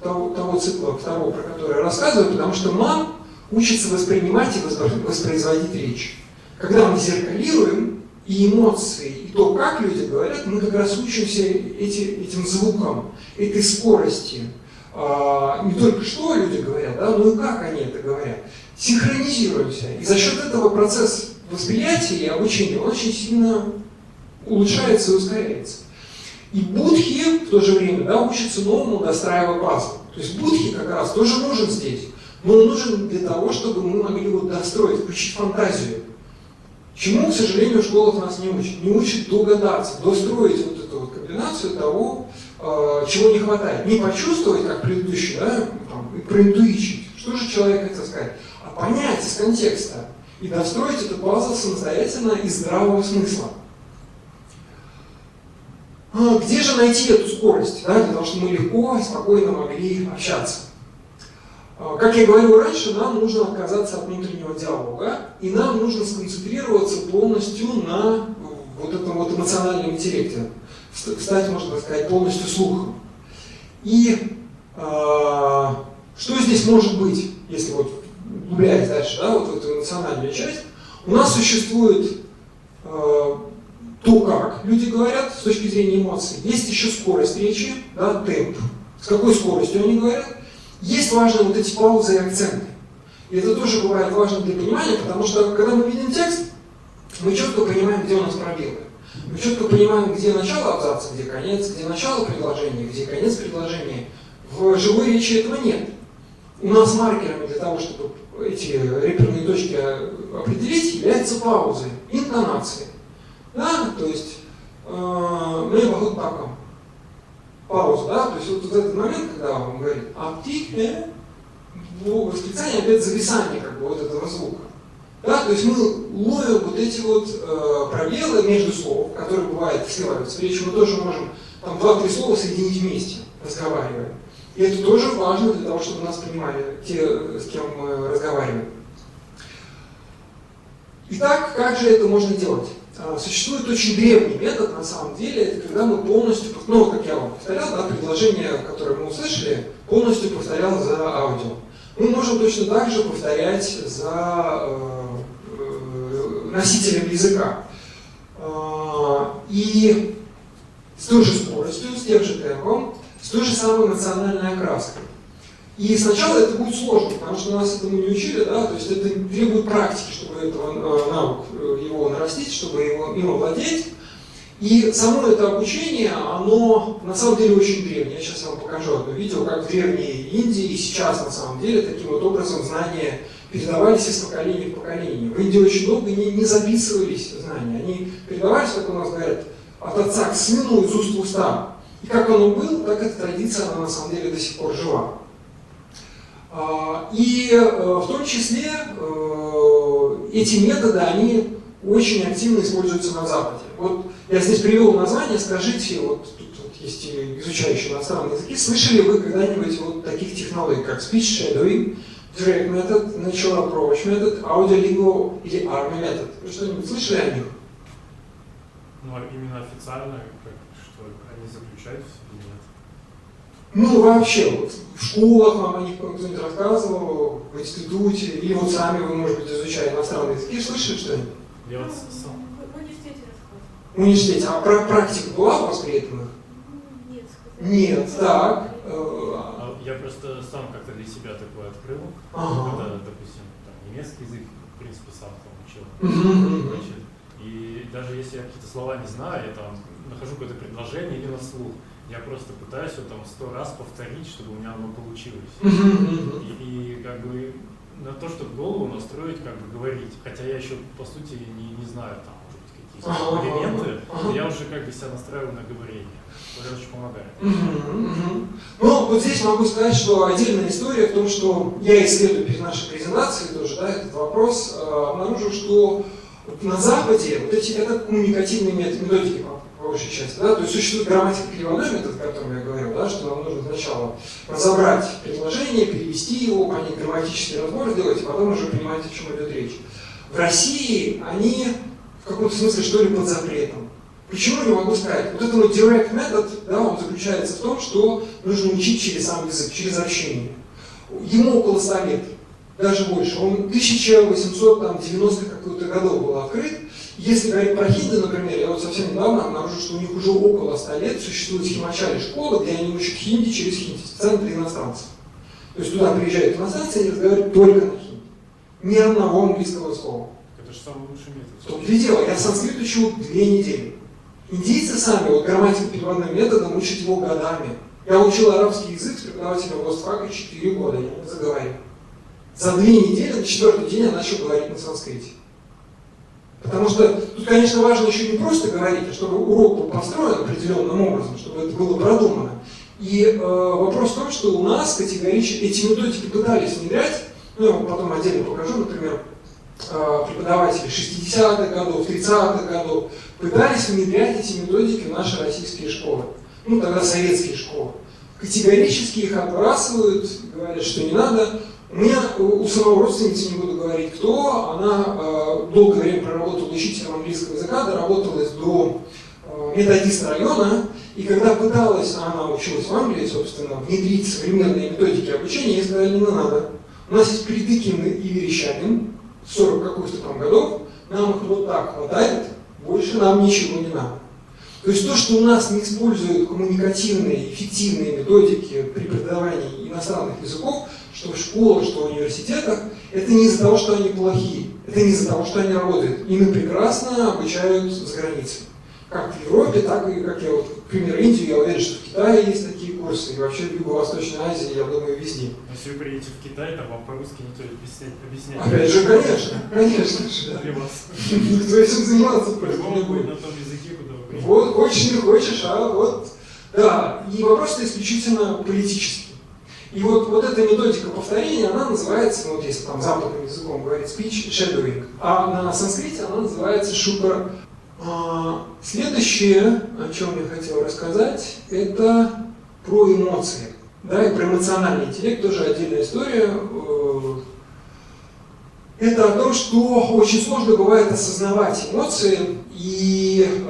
того цикла второго, про который я рассказываю, потому что ман учится воспринимать и воспроизводить речь. Когда мы зеркалируем и эмоции, и то, как люди говорят, мы как раз учимся этим звукам, этой скорости. Не только что люди говорят, да, но и как они это говорят. Синхронизируемся. И за счет этого процесс восприятия и обучения очень сильно улучшается и ускоряется. И будхи в то же время, да, учатся новому, достраивая пазл. То есть будхи как раз тоже нужен здесь, но он нужен для того, чтобы мы могли его достроить, включить фантазию. Чему, к сожалению, школа нас не учит. Не учит догадаться, достроить вот эту вот комбинацию того, чего не хватает. Не почувствовать, как предыдущий, да, и проинтуичить, что же человек хотел сказать, а понять из контекста и достроить этот пазл самостоятельно из здравого смысла. Где же найти эту скорость, да, для того, чтобы мы легко и спокойно могли общаться? Как я говорил раньше, нам нужно отказаться от внутреннего диалога, и нам нужно сконцентрироваться полностью на вот этом вот эмоциональном интеллекте, стать, можно сказать, полностью слухом. И что здесь может быть, если вот углубляясь дальше, да, вот в эту эмоциональную часть, у нас существует то, как люди говорят с точки зрения эмоций. Есть еще скорость речи, да, темп, с какой скоростью они говорят. Есть важные вот эти паузы и акценты. И это тоже бывает важно для понимания, потому что когда мы видим текст, мы четко понимаем, где у нас пробелы. Мы четко понимаем, где начало абзаца, где конец, где начало предложения, где конец предложения. В живой речи этого нет. У нас маркерами для того, чтобы эти реперные точки определить, является паузой, интонацией. Да? То есть мне поход таком. Пауза, да? То есть вот этот момент, когда он говорит «аптик», восклицание опять зависание как бы вот этого звука. Да? То есть мы ловим вот эти вот пробелы между слов, которые бывают сливаются. Речь мы тоже можем там 2-3 слова соединить вместе, разговаривая. И это тоже важно для того, чтобы нас понимали те, с кем мы разговариваем. Итак, как же это можно делать? Существует очень древний метод, на самом деле, это когда мы полностью, ну, как я вам повторял, да, предложение, которое мы услышали, полностью повторял за аудио. Мы можем точно так же повторять за носителем языка. И с той же скоростью, с тем же темпом, с той же самой эмоциональной окраской. И сначала это будет сложно, потому что нас этому не учили, да, то есть это требует практики, чтобы этого навык его нарастить, чтобы им овладеть. И само это обучение, оно на самом деле очень древнее. Я сейчас вам покажу одно видео, как в Древней Индии и сейчас на самом деле таким вот образом знания передавались из поколения в поколение. В Индии очень долго не записывались знания, они передавались, как у нас говорят, от отца к сыну, из уст в уста. И как оно было, так эта традиция, она на самом деле до сих пор жива. И в том числе эти методы, они очень активно используются на Западе. Вот я здесь привел название, скажите, вот тут вот есть изучающие иностранные языки, слышали вы когда-нибудь вот таких технологий, как speech shadowing, direct method, natural approach method, audio-lingo или ARMY method? Вы что-нибудь слышали о них? Ну, а именно официально, что они заключаются или нет? Ну, вообще, вот в школах вам о них кто-нибудь рассказывал, в институте, или вот сами вы, может быть, изучая иностранные языки, слышали что-нибудь? Я вот сам. В университете рассказывали. В университете. А практика была у вас при этом? Нет, сказали. Нет, так. Я просто сам как-то для себя такое открыл, Ага. когда, допустим, там, немецкий язык, в принципе, сам там учил. Значит, и даже если я какие-то слова не знаю, я там нахожу какое-то предложение или на слух, я просто пытаюсь его там 100 раз повторить, чтобы у меня оно получилось. И как бы на то, чтобы голову настроить, как бы говорить. Хотя я еще, по сути, не знаю там, может быть, какие-то элементы, но я уже как бы себя настраиваю на говорение. Это очень помогает. Ну, вот здесь могу сказать, что отдельная история в том, что я исследую перед нашей презентацией тоже, да, этот вопрос, обнаружил, что на Западе вот эти это коммуникативные методики по большей части, да, то есть существует грамматико-переводной метод, о котором я говорил, да, что нам нужно сначала разобрать предложение, перевести его, понять грамматический разбор сделать, и потом уже понимать, о чем идет речь. В России они в каком-то смысле что ли под запретом. Почему, не могу сказать. Вот этот вот direct метод, да, он заключается в том, что нужно учить через сам язык, через общение. Ему около 100 лет, даже больше. Он 1890-х каких-то годов был открыт. Если говорить про хинди, например, я вот совсем недавно обнаружил, что у них уже около 100 лет существует в Химачале школа, где они учат хинди через хинди, специально для иностранцев. То есть туда приезжают иностранцы, они разговаривают только на хинди. Ни одного английского слова. Это же самый лучший метод. В том-то и дело, я санскрит учил 2 недели. Индийцы сами вот грамматико-переводным методом учат его годами. Я учил арабский язык с преподавателем Госфака 4 года, я не заговаривал. За 2 недели, на 4-й день я начал говорить на санскрите. Потому что тут, конечно, важно еще не просто говорить, а чтобы урок был построен определенным образом, чтобы это было продумано. И вопрос в том, что у нас категорически эти методики пытались внедрять, ну я вам потом отдельно покажу, например, преподаватели 60-х годов, 30-х годов пытались внедрять эти методики в наши российские школы, ну тогда советские школы. Категорически их отбрасывают, говорят, что не надо. У меня, у самого родственницы, не буду говорить кто, она долгое время проработала учителем английского языка, доработалась до методиста района, и когда пыталась, она училась в Англии, собственно, внедрить современные методики обучения, ей сказали, не надо. У нас есть Передыкин и Верещагин, 40 каких-то там годов, нам их вот так хватает, больше нам ничего не надо. То есть то, что у нас не используют коммуникативные, эффективные методики при преподавании иностранных языков, что в школах, что в университетах, это не из-за того, что они плохие, это не из-за того, что они работают. Ими прекрасно обучают за границей. Как в Европе, так и, как я вот, например, Индию, я уверен, что в Китае есть такие курсы, и вообще в Юго-Восточной Азии, я думаю, везде. Но если вы приедете в Китай, там вам по-русски никто объяснять. Опять же, конечно же, Для да. вас. Никто этим заниматься просто По-любому не будет будет. на том языке, куда вы приедете. Вот, хочешь не хочешь, а вот, да. И вопрос исключительно политический. И вот эта методика повторения, она называется, ну, вот если там западным языком говорить, speech shadowing, а на санскрите она называется шукра. Следующее, о чем я хотел рассказать, это про эмоции. Да, и про эмоциональный интеллект тоже отдельная история. Это о том, что очень сложно бывает осознавать эмоции, и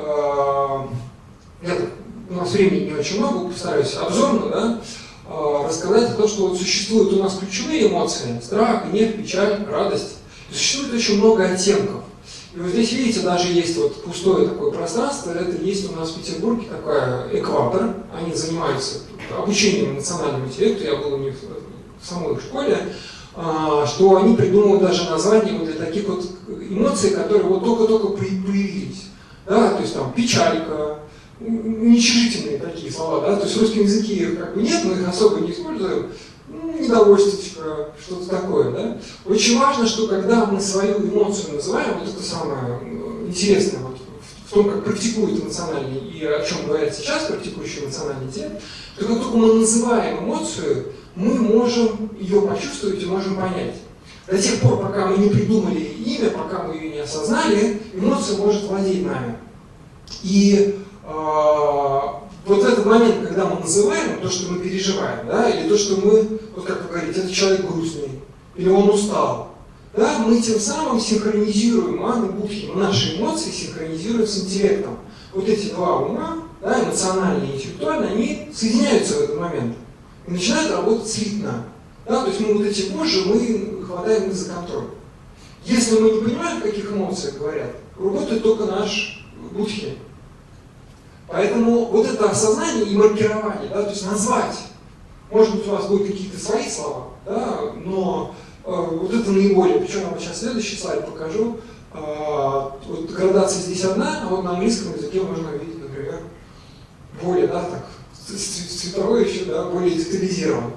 у нас времени не очень много, постараюсь обзорно, да, рассказать о том, что вот существуют у нас ключевые эмоции: страх, гнев, печаль, радость. И существует очень много оттенков. И вот здесь, видите, даже есть вот пустое такое пространство, это есть у нас в Петербурге такой экватор, они занимаются обучением эмоциональному интеллекту, я был у них в самой их школе, что они придумывают даже названия вот для таких вот эмоций, которые вот только-только появились. Да, то есть там печалька, уничижительные такие слова, да, то есть в русском языке их как бы нет, мы их особо не используем, недовольствечко, что-то такое, да. Очень важно, что когда мы свою эмоцию называем, вот это самое интересное вот, в том, как практикует эмоциональный, и о чем говорят сейчас практикующий эмоциональный интеллект, то как только мы называем эмоцию, мы можем ее почувствовать и можем понять. До тех пор, пока мы не придумали имя, пока мы ее не осознали, эмоция может владеть нами. И вот этот момент, когда мы называем то, что мы переживаем, да, или то, что мы, вот как вы говорите, этот человек грустный, или он устал, да, мы тем самым синхронизируем маны-будхи, наши эмоции синхронизируем с интеллектом. Вот эти два ума, да, эмоциональный и интеллектуальный, они соединяются в этот момент и начинают работать слитно. Да, то есть мы вот эти вожжи, мы хватаем их за контроль. Если мы не понимаем, о каких эмоциях говорят, работает только наш будхи. Поэтому вот это осознание и маркирование, да, то есть назвать, может быть, у вас будут какие-то свои слова, да, но вот это наиболее, причем я вам сейчас следующий слайд покажу, вот градация здесь одна, а вот на английском языке можно увидеть, например, более, да, так, цветовой еще, да, более детализирован.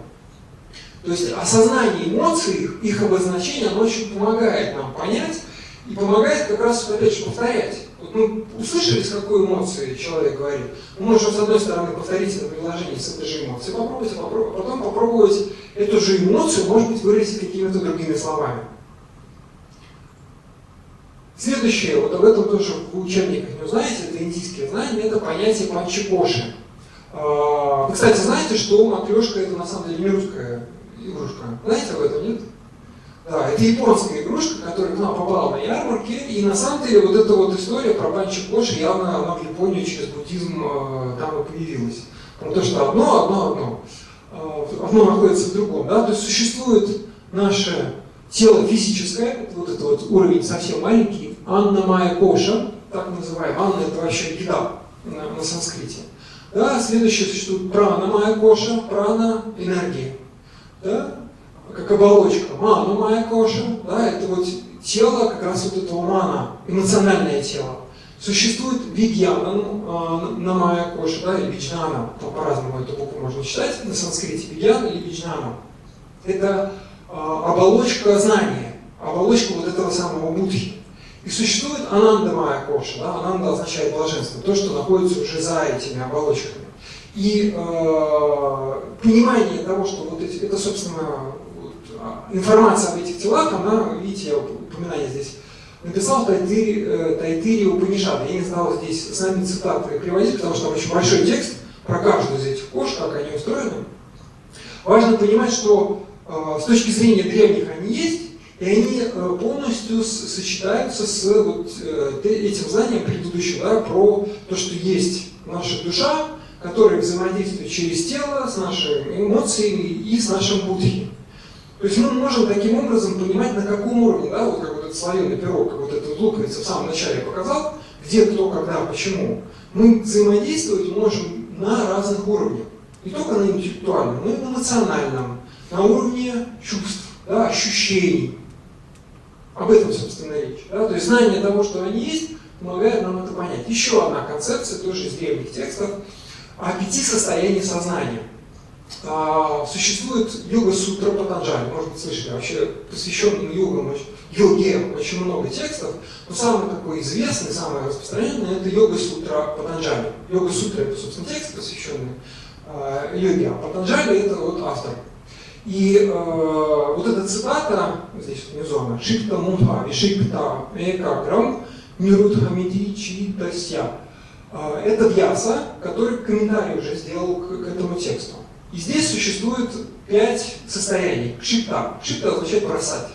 То есть осознание эмоций, их обозначение, оно очень помогает нам понять и помогает как раз, опять же, повторять. Вот мы услышали, с какой эмоцией человек говорит. Мы можем, с одной стороны, повторить это предложение с этой же эмоцией, попробовать, потом попробовать эту же эмоцию, может быть, выразить какими-то другими словами. Следующее, вот об этом тоже в учебниках не узнаете, это индийские знания, это понятие панчакоши. Вы, кстати, знаете, что матрешка это на самом деле не русская игрушка? Знаете об этом, нет? Да, это японская игрушка, которая к нам попала на ярмарке, и на самом деле вот эта вот история про панчакоши, явно она в Японии через буддизм там и появилась. Потому что одно находится в другом, да, то есть существует наше тело физическое, вот этот вот уровень совсем маленький, анна майя коша, так называемый, анна это вообще еда на санскрите. Да, следующее существует прана майя коша, прана энергия, да, как оболочка, мана майя коша, да, это вот тело как раз вот этого мана, эмоциональное тело. Существует вигьяна на майя коша, да, или виджнана, по-разному эту букву можно читать на санскрите, вигьяна или виджнана. Это оболочка знания, оболочка вот этого самого будхи. И существует ананда майя коша, да, ананда означает блаженство, то, что находится уже за этими оболочками. И понимание того, что вот эти, это, собственно, вот, информация об этих телах, она, видите, я упоминание здесь написал в Тайтири Упанишада. Я не стал здесь с нами цитаты приводить, потому что там очень большой текст про каждую из этих кош, как они устроены. Важно понимать, что с точки зрения древних они есть, и они полностью сочетаются с вот этим знанием предыдущим, да, про то, что есть наша душа, которая взаимодействует через тело, с нашими эмоциями и с нашим будхи. То есть мы можем таким образом понимать, на каком уровне, да, вот как вот этот слоеный пирог, как вот эта луковица в самом начале показал, где, кто, когда, почему. Мы взаимодействовать можем на разных уровнях. Не только на интеллектуальном, но и на эмоциональном, на уровне чувств, да, ощущений. Об этом, собственно, речь. Да? То есть знание того, что они есть, помогает нам это понять. Еще одна концепция, тоже из древних текстов, о 5 состояниях сознания. существует йога-сутра Патанджали, может быть, слышали, вообще посвященным йоге очень много текстов, но самый такой известный, самый распространенный это йога-сутра Патанджали. Йога-сутра это, собственно, текст, посвященный йоге, а Патанджали это вот автор. И вот эта цитата, здесь внизу она, «Шикта мунха вишикта экаграм нирудхамиди читася». Это Вьяса, который комментарий уже сделал к этому тексту. И здесь существует 5 состояний. Кшипта. Кшипта означает бросать.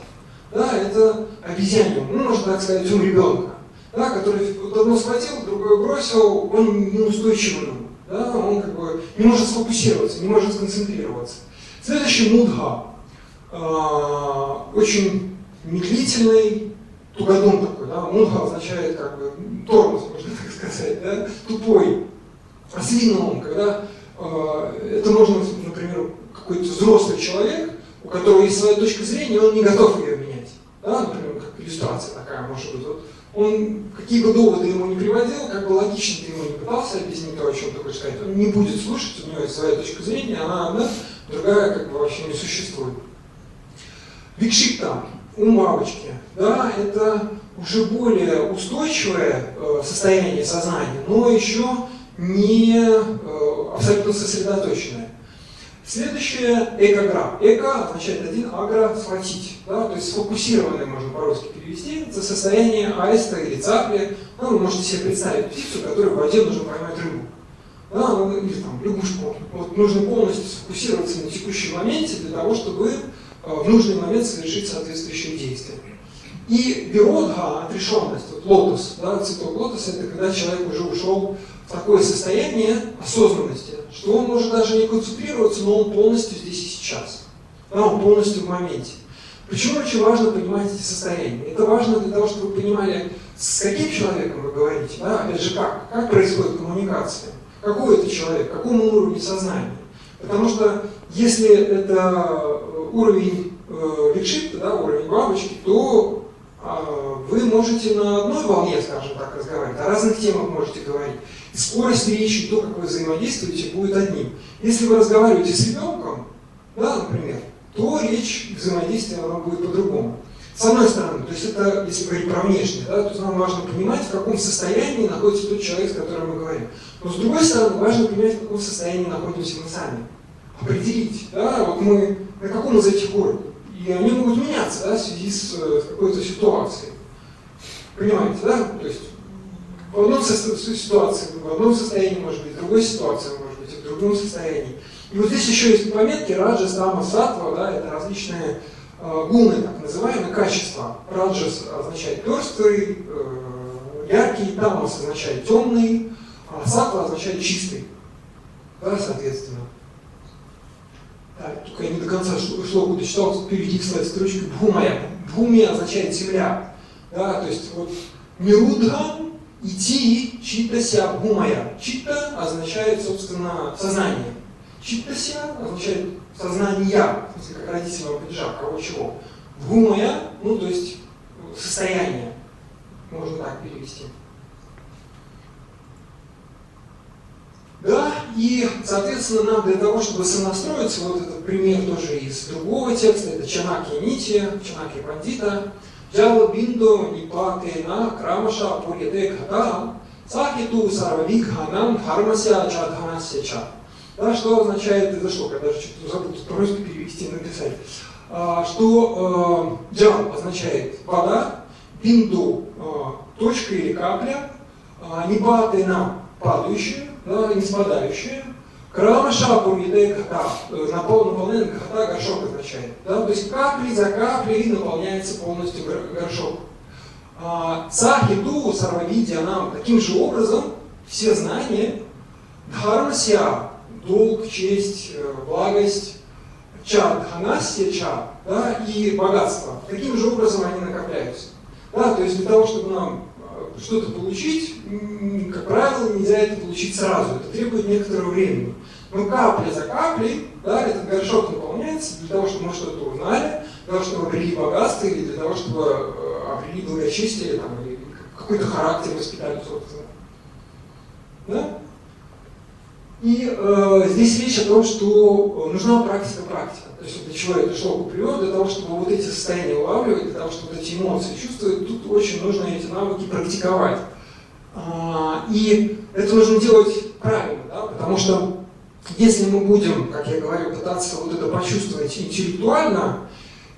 Да, это обезьянье, можно так сказать, ум ребенка, да, который вот одно схватил, другое бросил, он неустойчивый. Да, он как бы не может сфокусироваться, не может сконцентрироваться. Следующий мудха. Очень медлительный, тугодум такой. Да? Мудха означает как бы тормоз, можно так сказать, да? Тупой, ослиный ум, когда это можно, например, какой-то взрослый человек, у которого есть своя точка зрения, он не готов ее менять. Да? Например, как иллюстрация такая может быть. Вот он какие бы доводы ему не приводил, как бы логично ты ему не пытался объяснить то, о чем ты хочешь сказать, он не будет слушать, у него есть своя точка зрения, она одна, другая как бы вообще не существует. Викшипта, ум бабочки, да, это уже более устойчивое состояние сознания, но еще не абсолютно сосредоточенное. Следующее – экогра. Эко означает один, агра – схватить. Да? То есть сфокусированное можно по-русски перевести. Это состояние аиста или цапли. Ну, вы можете себе представить птицу, которой в воде нужно поймать рыбу. Да? Ну, или там лягушку. Вот нужно полностью сфокусироваться на текущем моменте для того, чтобы в нужный момент совершить соответствующие действия. И виродха, отрешенность, вот лотос, да, цветок лотоса, это когда человек уже ушел в такое состояние осознанности, что он может даже не концентрироваться, но он полностью здесь и сейчас. Да, он полностью в моменте. Почему очень важно понимать эти состояния? Это важно для того, чтобы вы понимали, с каким человеком вы говорите, да, опять же, как происходит коммуникация, какой это человек, какому уровню сознания. Потому что если это уровень викшипта, да, уровень бабочки, то вы можете на одной волне, скажем так, разговаривать, о разных темах можете говорить. И скорость речи, то, как вы взаимодействуете, будет одним. Если вы разговариваете с ребенком, да, например, то речь, взаимодействие, оно будет по-другому. С одной стороны, то есть это, если говорить про внешнее, да, то нам важно понимать, в каком состоянии находится тот человек, с которым мы говорим. Но с другой стороны, важно понимать, в каком состоянии находимся мы сами. Определить, да, вот мы на каком из этих уровней. И они могут меняться, да, в связи с какой-то ситуацией. Понимаете, да? То есть в одном ситуации, в одном состоянии может быть, в другой ситуации может быть, в другом состоянии. И вот здесь еще есть пометки раджас, тамас, саттва, да, это различные гуны, так называемые, качества. Раджас означает пестрый, яркий, тамас означает темный, а саттва означает чистый. Да, соответственно. Так, только я не до конца шло дочитал, впереди слайд строчкой бхумая. Бхуми означает земля. Да, то есть вот нирудхам идти читтася бхумая. Читта означает, собственно, сознание. Читтася означает сознание, в смысле, как родительного падежа, кого чего. Бхумая, ну то есть состояние, можно так перевести. Да, и, соответственно, нам для того, чтобы сонастроиться, вот этот пример тоже из другого текста, это Чанаки Нити, Чанаки Пандита, Джала Бинду Нипатена Крамаша Пурьяте Гата, Сахиту Сарвавигханам Хармася Чадханася Ча. Да, что означает это что, когда же что-то забыл просто перевести, написать. Что джал означает вода, бинду точка или капля, нипатена падающая, да, не спадающая. Крамаша пурьяте гхата, наполнение гхата горшок означает. Да, то есть капли за каплей наполняется полностью горшок. Сахиду сарвавидьянам, таким же образом все знания дхармасья, долг, честь, благость, чадханасья ча, да, и богатство. Таким же образом они накопляются. Да, то есть для того, чтобы нам что-то получить, как правило, нельзя это получить сразу. Это требует некоторого времени. Но капля за каплей, да, этот горшок наполняется для того, чтобы мы что-то узнали, для того, чтобы обрели богатство, или для того, чтобы обрели благочестие, там, или какой-то характер воспитали, собственно. Да? И здесь речь о том, что нужна практика. То есть вот для чего я это шлоку привел, для того, чтобы вот эти состояния улавливать, для того, чтобы вот эти эмоции чувствовать, тут очень нужно эти навыки практиковать. И это нужно делать правильно, да, потому что если мы будем, как я говорю, пытаться вот это почувствовать интеллектуально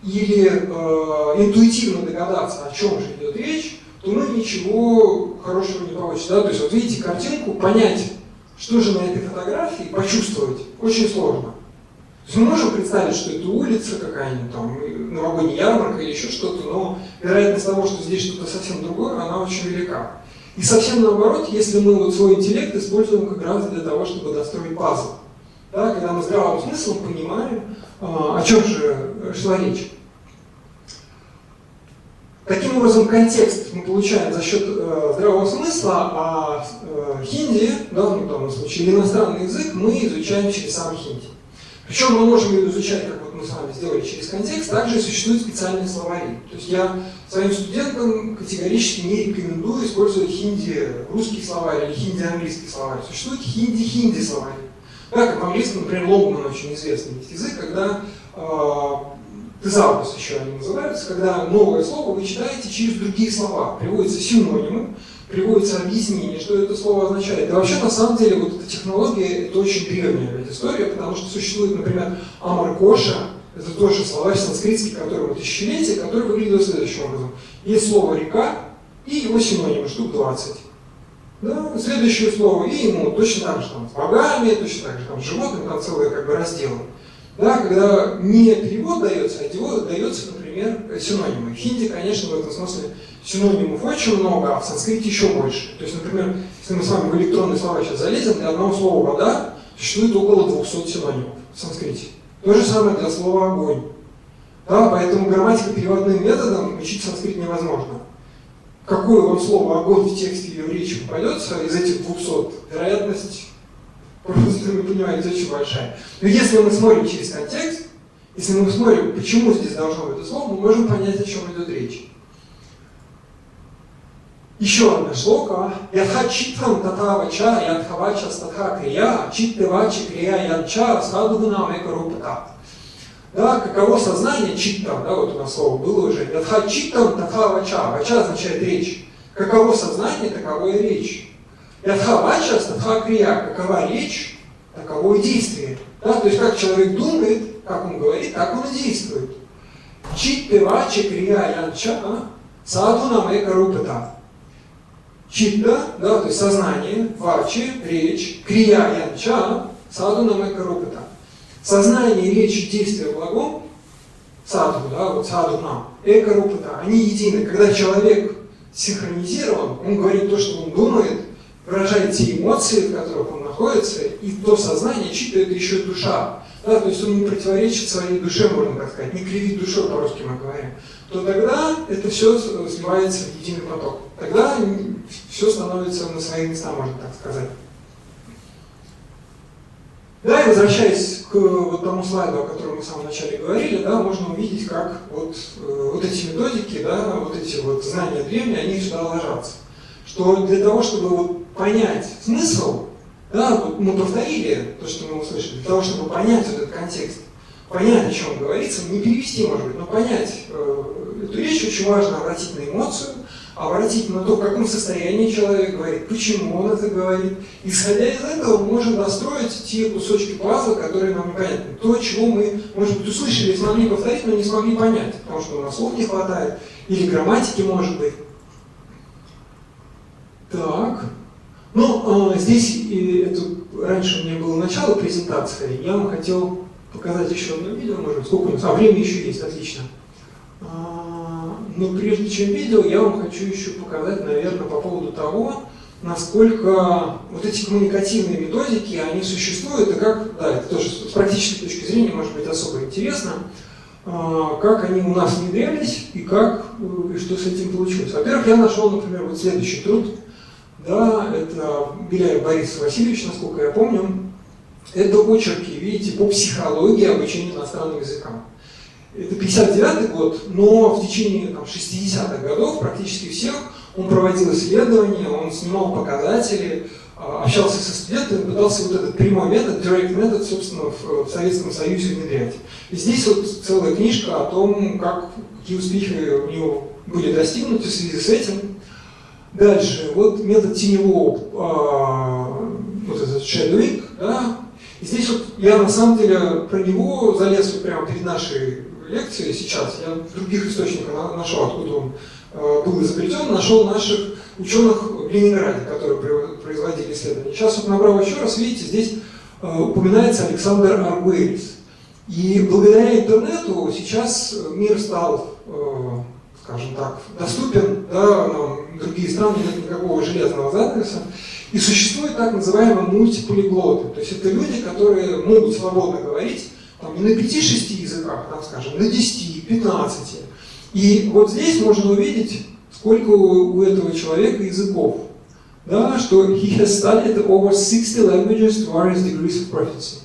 или интуитивно догадаться, о чем же идет речь, то мы ничего хорошего не получится. Да? То есть вот видите картинку, понять, что же на этой фотографии, почувствовать очень сложно. То есть мы можем представить, что это улица какая-нибудь, там, новогодняя ярмарка или еще что-то, но вероятность того, что здесь что-то совсем другое, она очень велика. И совсем наоборот, если мы вот свой интеллект используем как раз для того, чтобы достроить пазл. Да, когда мы здравым смыслом понимаем, о чем же шла речь. Таким образом, контекст мы получаем за счет здравого смысла, а хинди, да, в данном случае, или иностранный язык, мы изучаем через сам хинди. Причем мы можем ее изучать, как вот мы с вами сделали, через контекст, также существуют специальные словари. То есть я своим студентам категорически не рекомендую использовать хинди русский словарь или хинди английский словарь. Существует хинди словарь. Да, как в английском, например, Лонгман очень известный есть язык, когда тезаурус еще они называются, когда новое слово вы читаете через другие слова, приводятся синонимы, приводится объяснение, что это слово означает. И вообще, на самом деле, вот эта технология, это очень древняя история, потому что существует, например, Амар-коша, это тоже словарь санскритский, которому тысячелетия, который выглядит следующим образом. Есть слово «река» и его синонимы, штук 20. Да? Следующее слово, и ему точно так же там, с богами, точно так же там, с животными, там целые как бы разделы. Да, когда не перевод дается, а перевод дается, например, синонимы. В хинди, конечно, в этом смысле синонимов очень много, а в санскрите еще больше. То есть, например, если мы с вами в электронный словарь сейчас залезем, для одного слова «вода» существует около 200 синонимов в санскрите. То же самое для слова «огонь». Да, поэтому грамматико-переводным методом учить санскрит невозможно. Какое вам слово «огонь» в тексте или в речи попадется из этих 200, вероятность, просто вы понимаете, очень большая. Но если мы смотрим через контекст, если мы смотрим, почему здесь должно быть это слово, мы можем понять, о чем идет речь. Еще одна шлока. Ядха читтам тата вача, ядха вача статха крия, читте вачи крия янча, садхунам эка рупата. Да, каково сознание читта, да, вот у нас слово было уже. Ядха читтам тата вача. Вача означает речь. Каково сознание, таково и речь. Ядха вача статха крия. Какова речь, таково и действие. Да, то есть как человек думает, как он говорит, так он и действует. Читте вачи крия янча, садхунам эка рупата. Читта, да, то есть сознание, вачи, речь, крия янча, садхунам эка рупата. Сознание, речь, действие благом, садху, да, вот садхунам, эка рупата, они едины. Когда человек синхронизирован, он говорит то, что он думает, выражает те эмоции, в которых он находится, и то сознание, читта, это еще душа. Да, то есть он не противоречит своей душе, можно так сказать, не кривит душой, по-русски мы говорим, то тогда это все сливается в единый поток. Тогда все становится на свои места, можно так сказать. Да, и возвращаясь к вот тому слайду, о котором мы в самом начале говорили, да, можно увидеть, как вот эти методики, да, вот эти вот знания древние, они сюда ложатся. Что для того, чтобы вот понять смысл, да, вот мы повторили то, что мы услышали, для того, чтобы понять вот этот контекст, понять, о чем говорится, не перевести, может быть, но понять эту речь, очень важно обратить на эмоцию, обратить на то, в каком состоянии человек говорит, почему он это говорит. Исходя из этого, мы можем достроить те кусочки пазла, которые нам непонятны. То, чего мы, может быть, услышали и смогли повторить, но не смогли понять, потому что у нас слов не хватает, или грамматики, может быть. Так. Ну, здесь, это раньше у меня было начало презентации, я вам хотел показать еще одно видео, может быть, сколько у нас, время еще есть, отлично. Но прежде чем видео, я вам хочу еще показать, наверное, по поводу того, насколько вот эти коммуникативные методики, они существуют, и как, да, это тоже с практической точки зрения может быть особо интересно, как они у нас внедрялись и как, и что с этим получилось. Во-первых, я нашел, например, вот следующий труд, да, это Беляев Борис Васильевич, насколько я помню, это очерки, видите, по психологии обучения иностранным языкам. Это 59-й год, но в течение 60-х годов практически всех он проводил исследования, он снимал показатели, общался со студентами, пытался вот этот прямой метод, direct метод, собственно, в Советском Союзе внедрять. И здесь вот целая книжка о том, какие успехи у него были достигнуты в связи с этим. Дальше, вот метод теневого, вот этот shadowing, да. И здесь вот я на самом деле про него залез вот прямо перед нашей лекцией сейчас. Я в других источниках нашел, откуда он был изобретен, нашел наших ученых в Ленинграде, которые производили исследования. Сейчас вот набрал еще раз, видите, здесь упоминается Александр Аргуэльс. И благодаря интернету сейчас мир стал, скажем так, доступен, да, нам другие страны, нет никакого железного занавеса. И существуют так называемые мультиполиглоты. То есть это люди, которые могут свободно говорить там, не на 5-6 языках, там, скажем, на 10, 15. И вот здесь можно увидеть, сколько у этого человека языков. Да, что he has studied over 60 languages to various degrees of proficiency.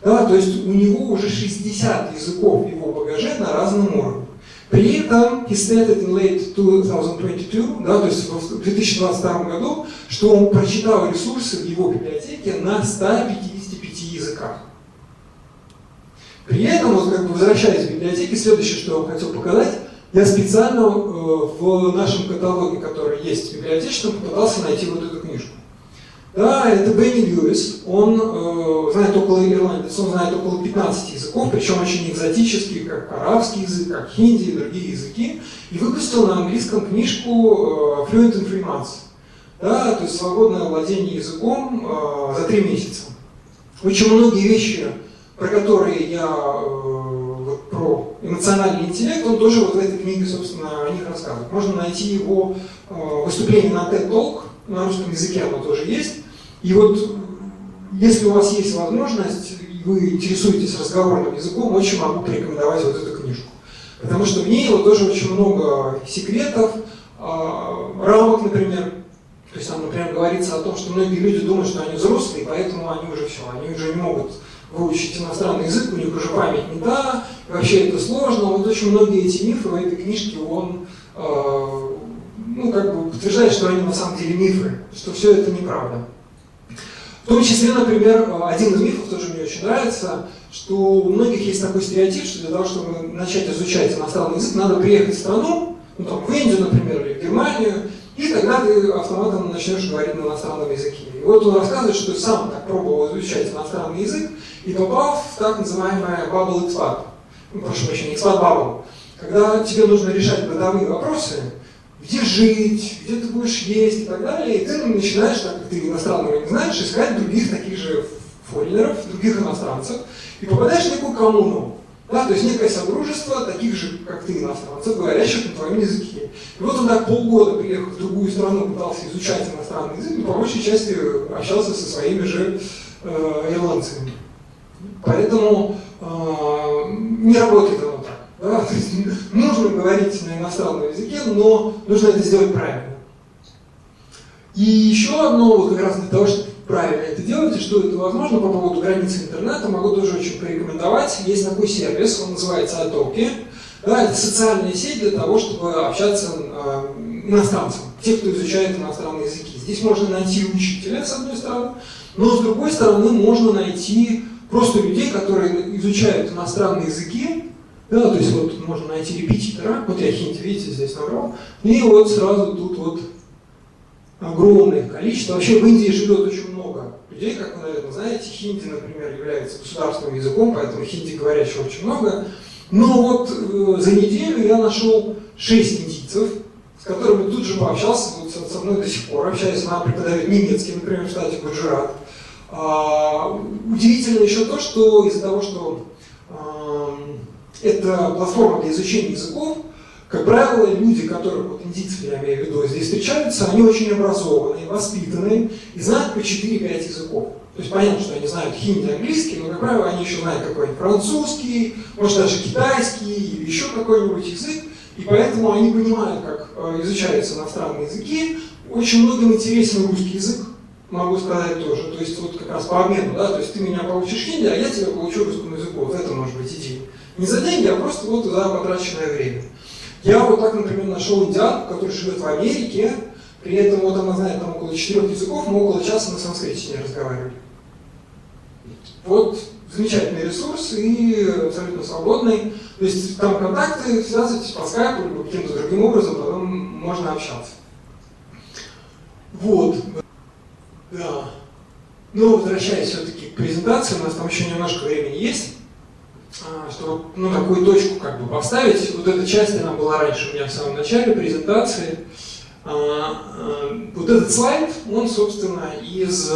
Да, то есть у него уже 60 языков в его багаже на разном уровне. При этом he stated in late 2022, да, то есть в 2022 году, что он прочитал ресурсы в его библиотеке на 155 языках. При этом, вот, как бы, возвращаясь к библиотеке, следующее, что я вам хотел показать, я специально в нашем каталоге, который есть в библиотечном, попытался найти вот эту книжку. Да, это Бенни Льюис, он знает около ирландец, он знает около 15 языков, причем очень экзотические, как арабский язык, как хинди и другие языки, и выпустил на английском книжку Fluent in 3 months. Да, то есть свободное владение языком за 3 месяца. Очень многие вещи, про которые я вот, про эмоциональный интеллект, он тоже вот в этой книге, собственно, о них рассказывает. Можно найти его выступление на TED Talk, на русском языке оно тоже есть. И вот, если у вас есть возможность, и вы интересуетесь разговорным языком, очень могу порекомендовать вот эту книжку. Потому что в ней вот тоже очень много секретов, рамок, например. То есть там, например, говорится о том, что многие люди думают, что они взрослые, поэтому они уже все, они уже не могут выучить иностранный язык, у них уже память не та, вообще это сложно. Вот очень многие эти мифы в этой книжке он ну, как бы подтверждает, что они на самом деле мифы, что все это неправда. В том числе, например, один из мифов тоже мне очень нравится, что у многих есть такой стереотип, что для того, чтобы начать изучать иностранный язык, надо приехать в страну, ну, там, в Индию, например, или в Германию, и тогда ты автоматом начнешь говорить на иностранном языке. И вот он рассказывает, что сам так пробовал изучать иностранный язык и попал в так называемое bubble expat. Ну, прошу прощения, expat bubble. Когда тебе нужно решать бытовые вопросы, где жить, где ты будешь есть и так далее, и ты начинаешь, так как ты иностранного не знаешь, искать других таких же форинеров, других иностранцев, и попадаешь в некую коммуну. Да, то есть некое содружество таких же, как ты, иностранцев, говорящих на твоем языке. И вот он так полгода, приехав в другую страну, пытался изучать иностранный язык, и по большей части общался со своими же ирландцами. Поэтому не работает оно так. Да? То есть нужно говорить на иностранном языке, но нужно это сделать правильно. И еще одно, вот как раз для того, чтобы правильно это делать, и что это возможно по поводу границы интернета, могу тоже очень порекомендовать. Есть такой сервис, он называется Italki. Да, это социальная сеть для того, чтобы общаться иностранцам, те, кто изучает иностранные языки. Здесь можно найти учителя, с одной стороны, но с другой стороны можно найти просто людей, которые изучают иностранные языки. Да, то есть вот можно найти репетитора, вот я хинди, видите, здесь набрал, и вот сразу тут вот огромное количество. Вообще в Индии живет очень много людей, как вы, наверное, знаете. Хинди, например, является государственным языком, поэтому хинди говорящих очень много. Но вот за неделю я нашел 6 индийцев, с которыми тут же пообщался, вот со мной до сих пор общаюсь. Она преподает немецкий, например, в штате Гуджарат. Удивительно еще то, что из-за того, что это платформа для изучения языков, как правило, люди, которые, вот индийцы, я имею в виду, здесь встречаются, они очень образованные, воспитанные и знают по 4-5 языков. То есть понятно, что они знают хинди, английский, но, как правило, они еще знают какой-нибудь французский, может даже китайский или еще какой-нибудь язык, и поэтому они понимают, как изучаются иностранные языки. Очень многим интересен русский язык, могу сказать тоже, то есть вот как раз по обмену, да, то есть ты меня получишь хинди, а я тебя получу русскому языку, вот это может быть идея. Не за деньги, а просто вот за потраченное время. Я вот так, например, нашел индианку, которая живет в Америке, При этом вот она знает там около 4 языков, мы около часа на санскрите с ней разговаривали. Вот замечательный ресурс и абсолютно свободный. То есть там контакты, связывайтесь по скайпу или каким-то другим образом, потом можно общаться. Вот. Да. Ну, возвращаясь все-таки к презентации, у нас там еще немножко времени есть, чтобы ну, такую точку как бы поставить. Вот эта часть, она была раньше у меня в самом начале презентации. Вот этот слайд, он, собственно, из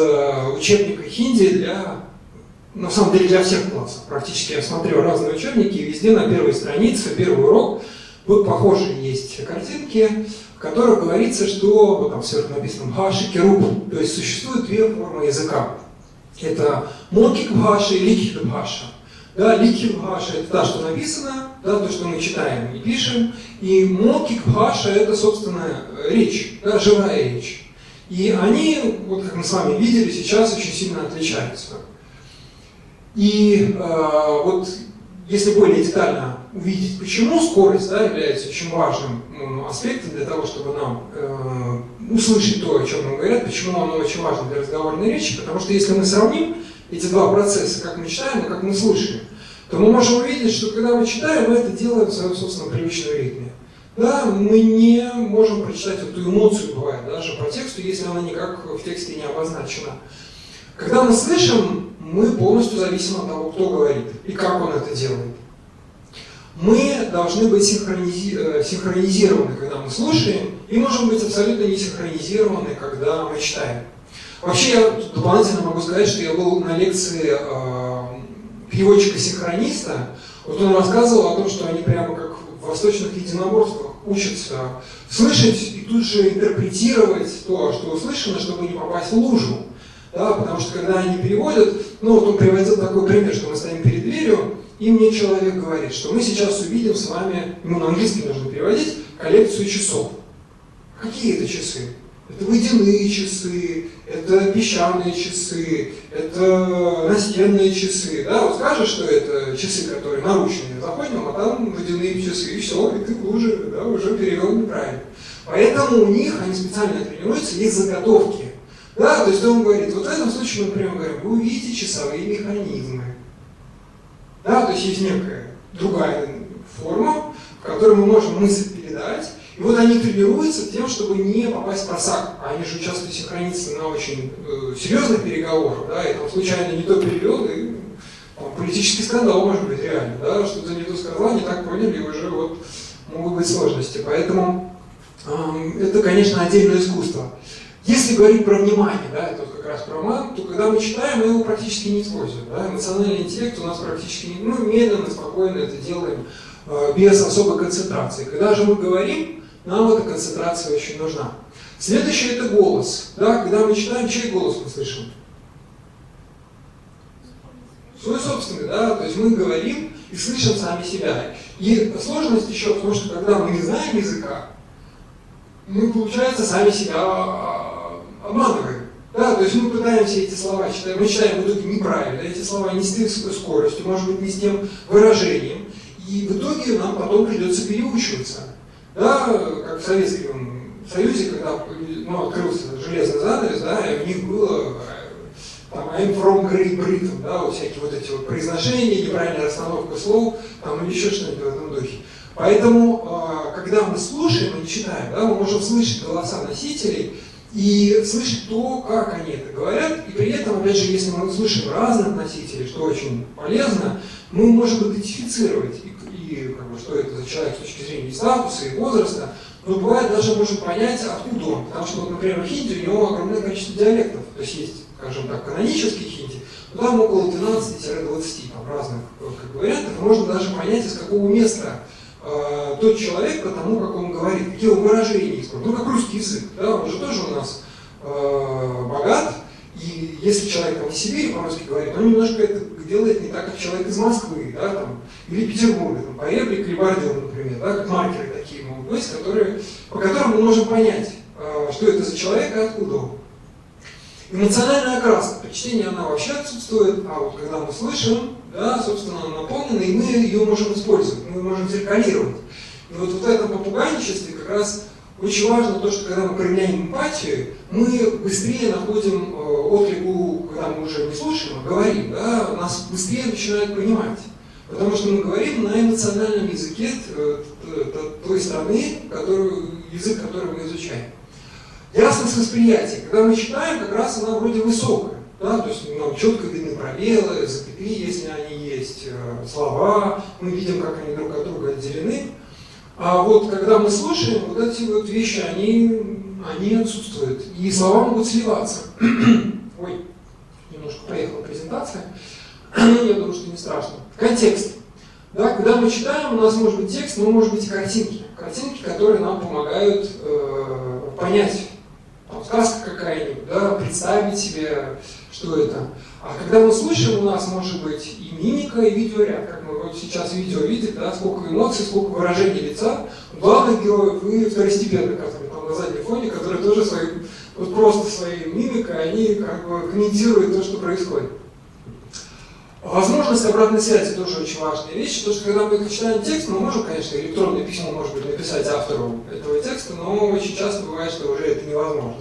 учебника хинди для, на самом деле, для всех классов. Практически я смотрю разные учебники, и везде на первой странице, первый урок, вот похожие есть картинки, в которых говорится, что, вот там сверху написано бхаши, керуп, то есть существует две формы языка. Это мокик бхаша и ликхит бхаша. Да, ликхит бхаша это та, что написано, да, то, что мы читаем и пишем, и мокик бхаша это, собственно, речь, да, живая речь. И они, вот как мы с вами видели, сейчас очень сильно отличаются. И вот если более детально увидеть, почему скорость, да, является очень важным аспектом для того, чтобы нам услышать то, о чем нам говорят, почему оно очень важно для разговорной речи, потому что если мы сравним эти два процесса, как мы читаем и как мы слушаем, то мы можем увидеть, что когда мы читаем, мы это делаем в своем собственном привычном ритме. Да, мы не можем прочитать эту эмоцию, бывает, даже по тексту, если она никак в тексте не обозначена. Когда мы слышим, мы полностью зависим от того, кто говорит и как он это делает. Мы должны быть синхронизированы, когда мы слушаем, и можем быть абсолютно не синхронизированы, когда мы читаем. Вообще, я дополнительно могу сказать, что я был на лекции переводчика-синхрониста. Вот он рассказывал о том, что они прямо как в восточных единоборствах учатся слышать и тут же интерпретировать то, что услышано, чтобы не попасть в лужу. Да, потому что когда они переводят, ну вот он приводил такой пример, что мы стоим перед дверью, и мне человек говорит, что мы сейчас увидим с вами, ему на английский нужно переводить, коллекцию часов. Какие это часы? Это водяные часы, это песчаные часы, это настенные часы. Да? Вот скажешь, что это часы, которые наручные, заходим, а там водяные часы, и все, и ты уже, да, уже перевел неправильно. Поэтому у них, они специально тренируются, есть заготовки. Да, то есть он говорит, вот в этом случае мы, например, говорим, вы увидите часовые механизмы. Да, то есть есть некая другая форма, в которой мы можем мысль передать. И вот они тренируются тем, чтобы не попасть в просак. А они же участвуют синхронисты на очень серьезных переговорах, да, и там случайно не то перевел, и там, политический скандал может быть реально, да, что-то не то сказал, не так поняли, и уже вот могут быть сложности. Поэтому это, конечно, отдельное искусство. Если говорить про внимание, да, это вот как раз про ман, то когда мы читаем, мы его практически не используем. Да? Эмоциональный интеллект у нас практически не, ну, медленно, спокойно это делаем, без особой концентрации. Когда же мы говорим, нам эта концентрация очень нужна. Следующее это голос. Да? Когда мы читаем, чей голос мы слышим? Свой собственный, да, то есть мы говорим и слышим сами себя. И сложность еще, потому что когда мы не знаем языка, мы, получается, сами себя обманываем. Да, то есть мы пытаемся эти слова читать, мы читаем в итоге неправильно, эти слова не с той скоростью, может быть, не с тем выражением, и в итоге нам потом придется переучиваться. Да, как в Советском Союзе, когда открылся железный занавес, да, и у них было там, I'm from Great Britain, да, вот всякие вот эти вот произношения, неправильная расстановка слов, там, или еще что-нибудь в этом духе. Поэтому, когда мы слушаем и читаем, да, мы можем слышать голоса носителей и слышать то, как они это говорят, и при этом, опять же, если мы слышим разных носителей, что очень полезно, мы можем идентифицировать, и как бы, что это за человек с точки зрения и статуса, и возраста, но бывает даже можем понять, откуда он, потому что, вот, например, в хинди у него огромное количество диалектов, то есть есть, скажем так, канонический хинди, но там около 12-20 там, разных как бы, вариантов, и можно даже понять, из какого места тот человек, потому как он говорит, какие он выражения использует. Ну, как русский язык, да, он же тоже у нас богат, и если человек там из Сибири по-русски говорит, он немножко это делает не так, как человек из Москвы, да, там, или Петербурга, там, Поребрик или Бордел, например, да, как маркеры такие могут быть, по которым мы можем понять, что это за человек и откуда он. Эмоциональная окраска при чтении она вообще отсутствует, а вот когда мы слышим, да, собственно, она наполнена, и мы ее можем использовать, мы ее можем циркулировать. И вот в этом попугайничестве как раз очень важно то, что когда мы проявляем эмпатию, мы быстрее находим отклик, когда мы уже не слушаем, а говорим, да, нас быстрее начинают понимать. Потому что мы говорим на эмоциональном языке той страны, язык, который мы изучаем. Ясность восприятия. Когда мы читаем, как раз она вроде высокая. Да? То есть нам четко видны пробелы, запятые, если они есть, слова, мы видим, как они друг от друга отделены. А вот когда мы слушаем, вот эти вот вещи, они отсутствуют. И слова могут сливаться. Ой, немножко проехала презентация. Я думаю, что не страшно. Контекст. Да, когда мы читаем, у нас может быть текст, но может быть и картинки. Картинки, которые нам помогают понять, там, сказка какая-нибудь, да, представить себе, что это. А когда мы слышим, у нас может быть и мимика, и видеоряд. Как мы вот сейчас видео видим, да, сколько эмоций, сколько выражений лица у главных героев и второстепенных, которые там на заднем фоне, которые тоже вот просто своей мимикой, они как бы комментируют то, что происходит. Возможность обратной связи тоже очень важная вещь, потому что когда мы читаем текст, мы можем, конечно, электронное письмо, может быть, написать автору этого текста, но очень часто бывает, что уже это невозможно.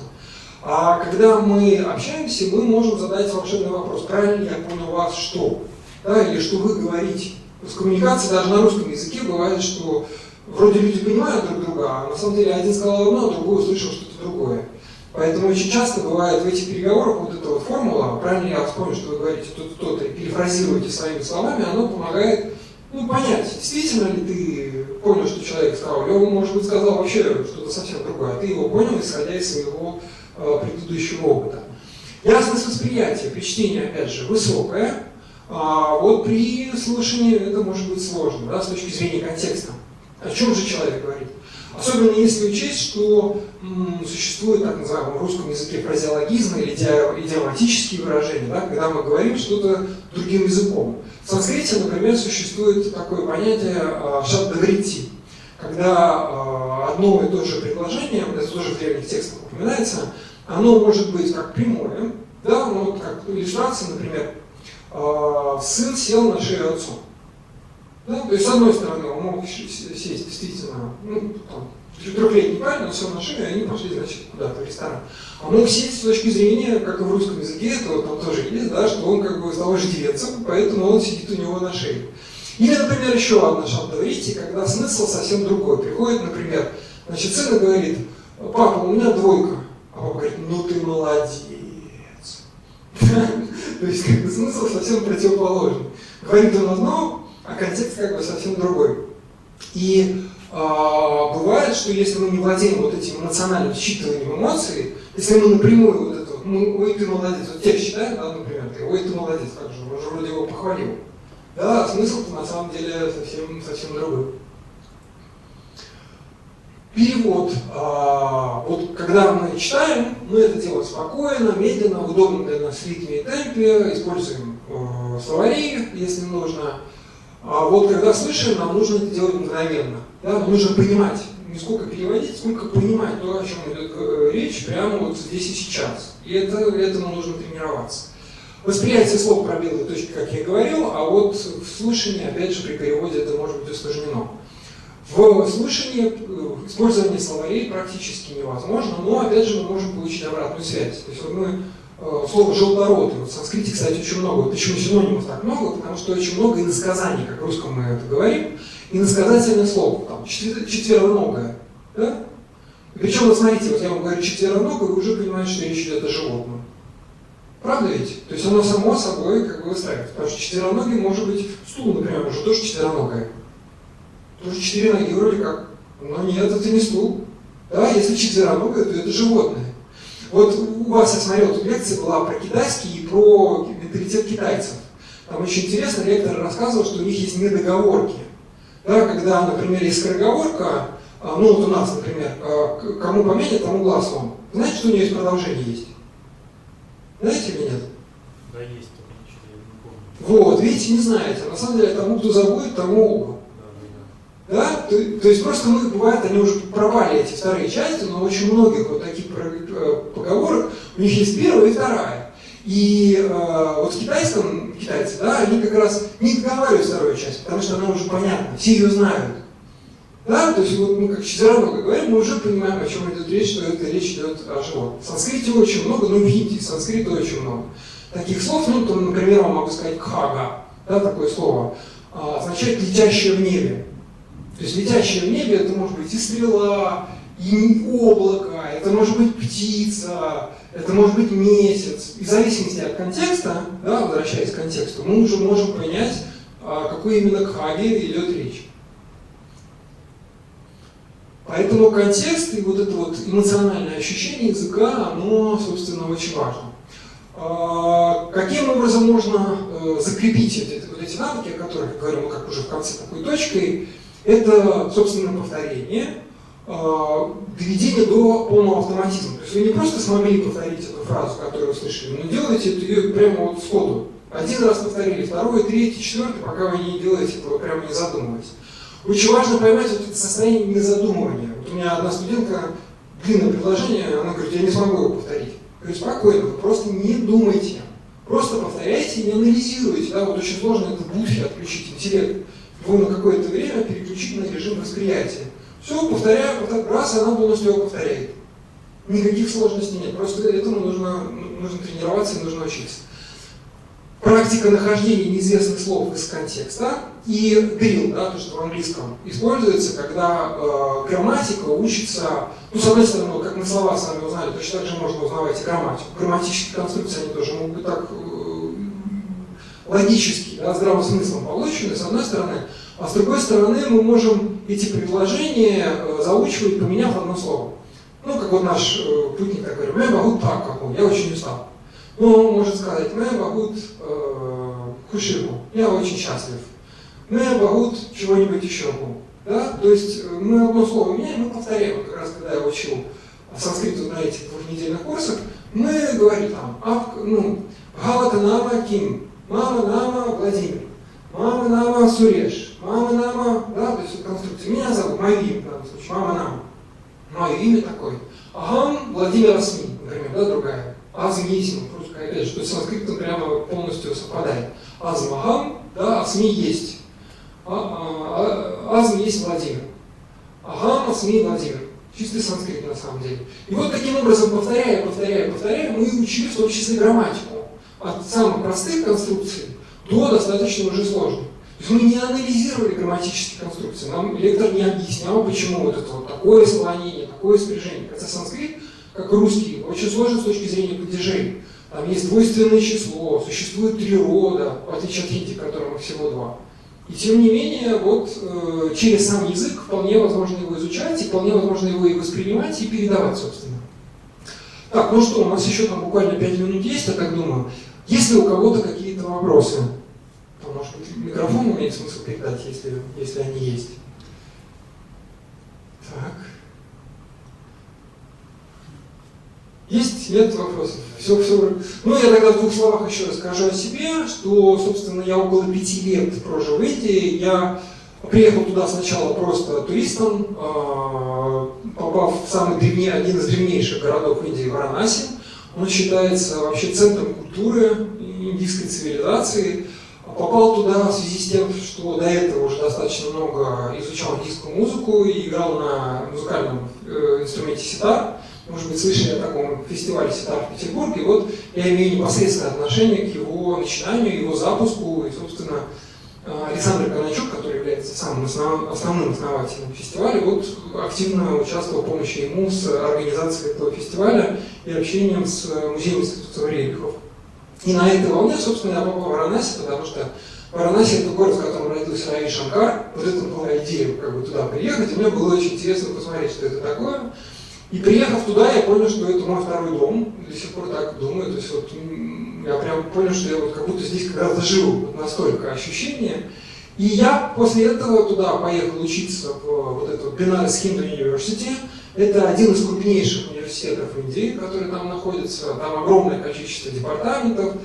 А когда мы общаемся, мы можем задать волшебный вопрос: правильно я понял вас, что? Да, или что вы говорите. То есть коммуникация даже на русском языке бывает, что вроде люди понимают друг друга, а на самом деле один сказал одно, а другой услышал что-то другое. Поэтому очень часто бывает в этих переговорах вот эта вот формула, правильно я вас понял, что вы говорите то-то, и перефразируете своими словами, оно помогает понять, действительно ли ты понял, что человек сказал, или он, может быть, сказал вообще что-то совсем другое, а ты его понял, исходя из своего предыдущего опыта. Ясность восприятия при чтении, опять же, высокая, а вот при слушании это может быть сложно, да, с точки зрения контекста. О чем же человек говорит? Особенно если учесть, что существует так называемый в русском языке фразеологизм или идиоматические выражения, да, когда мы говорим что-то другим языком. В санскрите, например, существует такое понятие шабдаврити, когда одно и то же предложение, это тоже в древних текстах упоминается, оно может быть как прямое, да, вот как иллюстрация, например, сын сел на шею отцу. Да? То есть, с одной стороны, он мог сесть действительно, трехлетний парень, он сел на шею, и они пошли, значит, куда-то в ресторан. А мог сесть с точки зрения, как и в русском языке, это вот там тоже есть, да, что он как бы стал иждивенцем, поэтому он сидит у него на шее. Или, например, еще одна шабдаврити, когда смысл совсем другой. Приходит, например, значит, сын говорит: папа, у меня двойка. А папа говорит: ну ты молодец. То есть, как бы смысл совсем противоположный. Говорит он одно, а контекст как бы совсем другой. И бывает, что если мы не владеем вот этим эмоциональным считыванием эмоций, если мы напрямую вот это, ой, ты молодец, вот текст читаем, да, например, ты, ой, ты молодец, как же, он же вроде его похвалил. Да, смысл-то на самом деле совсем другой. Перевод. Вот когда мы читаем, мы это делаем спокойно, медленно, в удобном для нас ритме и темпе, используем словари, если нужно. А вот когда слышим, нам нужно это делать мгновенно. Да? Нужно понимать, не сколько переводить, сколько понимать то, о чем идет речь, прямо вот здесь и сейчас. И этому нужно тренироваться. Восприятие слов пробелы точки, как я говорил, а вот в слушании, опять же, при переводе это может быть усложнено. В слушании использование словарей практически невозможно, но, опять же, мы можем получить обратную связь. То есть вот мы слово «желторотый», вот в санскрите, кстати, очень много, вот почему синонимов так много, потому что очень много иносказаний, как в русском мы это говорим, иносказательных слов, там, четвероногое, да? Причем, вот смотрите, вот я вам говорю четвероногое, вы уже понимаете, что речь идет о животном. Правда ведь? То есть оно само собой как бы выстраивается, потому что четвероногий может быть стул, например, уже тоже четвероногое. Тоже четыре ноги вроде как, но нет, это не стул. Да, если четвероногое, то это животное. Вот у вас, я смотрел, тут лекция была про китайский и про менталитет китайцев. Там очень интересно, лектор рассказывал, что у них есть недоговорки. Да, когда, например, есть скороговорка, ну вот у нас, например, кому помянет, тому глаз вон. Знаете, что у нее есть продолжение есть? Знаете или нет? Да, есть, только ничего я не помню. Вот, видите, не знаете. На самом деле, тому, кто забудет, тому оба. Да? То есть просто мы, бывает, они уже пропали, эти вторые части, но очень многих вот таких поговорок, у них есть первая и вторая. И вот в китайском, китайцы, да, они как раз не договаривают вторую часть, потому что она уже понятна, все ее знают. Да? Да? То есть вот мы как членоработно говорим, мы уже понимаем, о чем идет речь, что это речь идет о животных. В санскрите очень много, ну в хинди санскрита очень много таких слов. Ну, то, например, я могу сказать кхага, да, такое слово, означает летящее в небе. То есть летящее в небе это может быть и стрела, и облако, это может быть птица, это может быть месяц. И в зависимости от контекста, да, возвращаясь к контексту, мы уже можем понять, о какой именно кхаге идет речь. Поэтому контекст и вот это вот эмоциональное ощущение языка, оно, собственно, очень важно. Каким образом можно закрепить вот эти навыки, о которых я говорю, как уже в конце такой точкой, это, собственно, повторение, доведение до полного автоматизма. То есть вы не просто смогли повторить эту фразу, которую вы слышали, но делаете ее прямо вот сходу. Один раз повторили, второй, третий, четвертый, пока вы не делаете этого, прямо не задумываясь. Очень важно поймать вот это состояние незадумывания. Вот у меня одна студентка, длинное предложение, она говорит, я не смогу его повторить. Я говорю, спокойно, вы просто не думайте. Просто повторяйте и не анализируйте. Да? Вот очень сложно это в будхе отключить интеллект. Его на какое-то время переключить на режим восприятия. Все, повторяю, раз, и она полностью его повторяет. Никаких сложностей нет. Просто этому нужно тренироваться и нужно учиться. Практика нахождения неизвестных слов из контекста и drill, да, то, что в английском используется, когда грамматика учится, ну, с одной стороны, как мы слова с вами узнали, точно так же можно узнавать и грамматику. Грамматические конструкции, они тоже могут быть так логически, да, здравым смыслом получены, с одной стороны, а с другой стороны мы можем эти предложения заучивать, поменяв одно слово. Ну, как вот наш путник, так говорит, «Мэ багут так, как он, я очень устал». Ну, он может сказать, «Мэ багут хушигу», я очень счастлив. «Мэ багут чего-нибудь еще». Да? То есть мы одно слово меняем, мы повторяем. Вот как раз когда я учил санскриту на этих двухнедельных курсах, мы говорим там, «Галата нама Ким», «Мама нама Владимир», «Мама нама Суреш», «Мама нама», да, то есть вот конструкция. Меня зовут, мое имя в данном случае, «Мама нама». Мое имя такое. Агам Владимир Асми, например, да, другая. Азм Есим, русская, опять же, то есть санскрит прямо полностью совпадает. Азм Агам, да, Асми есть. Азм есть Владимир. Агам Асми Владимир. Чистый санскрит на самом деле. И вот таким образом, повторяя, мы учили в том числе грамматику. От самых простых конструкций до достаточно уже сложных. То есть мы не анализировали грамматические конструкции, нам лектор не объяснял, почему вот это вот такое склонение, такое спряжение. Хотя санскрит, как русский, очень сложен с точки зрения падежей. Там есть двойственное число, существует 3 рода, в отличие от хинди, которых всего 2. И тем не менее, вот через сам язык вполне возможно его изучать, и вполне возможно его и воспринимать, и передавать, собственно. Так, ну что, у нас еще там буквально 5 минут есть, я так думаю. Есть ли у кого-то какие-то вопросы? То, может быть, микрофон имеет смысл передать, если они есть. Так. Есть? Нет вопросов? Все. Ну, я тогда в 2 словах еще расскажу о себе, что, собственно, я около 5 лет прожил в Индии. Я приехал туда сначала просто туристом, попав в один из древнейших городов Индии, Варанаси. Он считается вообще центром культуры индийской цивилизации. Попал туда в связи с тем, что до этого уже достаточно много изучал индийскую музыку и играл на музыкальном инструменте ситар. Может быть, слышали о таком фестивале ситар в Петербурге. Вот я имею непосредственное отношение к его начинанию, его запуску. И, собственно, Александр Каначук, который является самым основным основателем фестиваля, вот активно участвовал в помощи ему с организацией этого фестиваля и общением с музеем искусства рельефов. И на этой волне, собственно, я попал в Варанаси, потому что Варанаси — это город, в котором родился Рави Шанкар. Вот это была идея, как бы туда приехать, и мне было очень интересно посмотреть, что это такое. И приехав туда, я понял, что это мой второй дом. До сих пор так думаю. То есть вот я прям понял, что я вот как будто здесь когда-то живу. Вот настолько ощущение. И я после этого туда поехал учиться в вот эту Benares Hindu University. Это один из крупнейших университетов Индии, который там находится. Там огромное количество департаментов.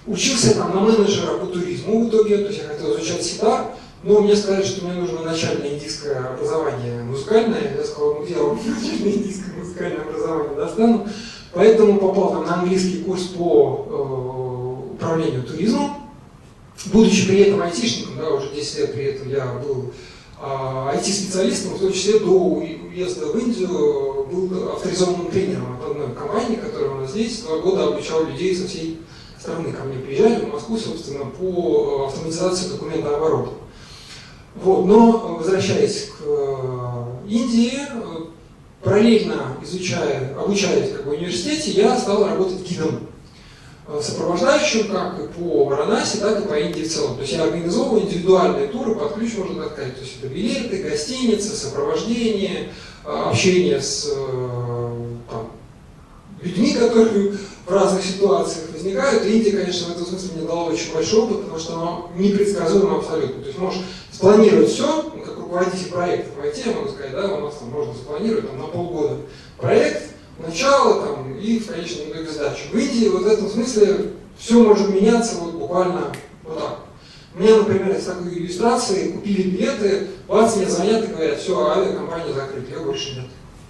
Учился там на менеджера по туризму в итоге. То есть я хотел изучать ситар. Но мне сказали, что мне нужно начальное индийское образование музыкальное. Я сказал, где я начальное индийское музыкальное образование достану. Поэтому попал там на английский курс по управлению туризмом. Будучи при этом айтишником, да, уже 10 лет при этом я был IT-специалистом, в том числе до уезда в Индию, был авторизованным тренером от одной компании, которая у нас здесь 2 года обучал людей со всей страны. Ко мне приезжали в Москву, собственно, по автоматизации документооборота. Вот. Но, возвращаясь к Индии, параллельно обучаясь в университете, я стал работать гидом, сопровождающим как и по Варанаси, так и по Индии в целом. То есть я организовываю индивидуальные туры под ключ, можно так сказать. То есть это билеты, гостиницы, сопровождение, общение с людьми, которые в разных ситуациях возникают. И Индия, конечно, в этом смысле мне дала очень большой опыт, потому что она непредсказуема абсолютно. То есть можешь спланировать все, как руководитель проекта в IT, я могу сказать, да, у нас там можно спланировать на полгода проект, начало там, и в конечном итоге сдачу. В Индии вот в этом смысле все может меняться вот буквально вот так. Мне, например, из такой иллюстрации купили билеты, бац, мне звонят и говорят, все, авиакомпания закрыта, ее больше нет.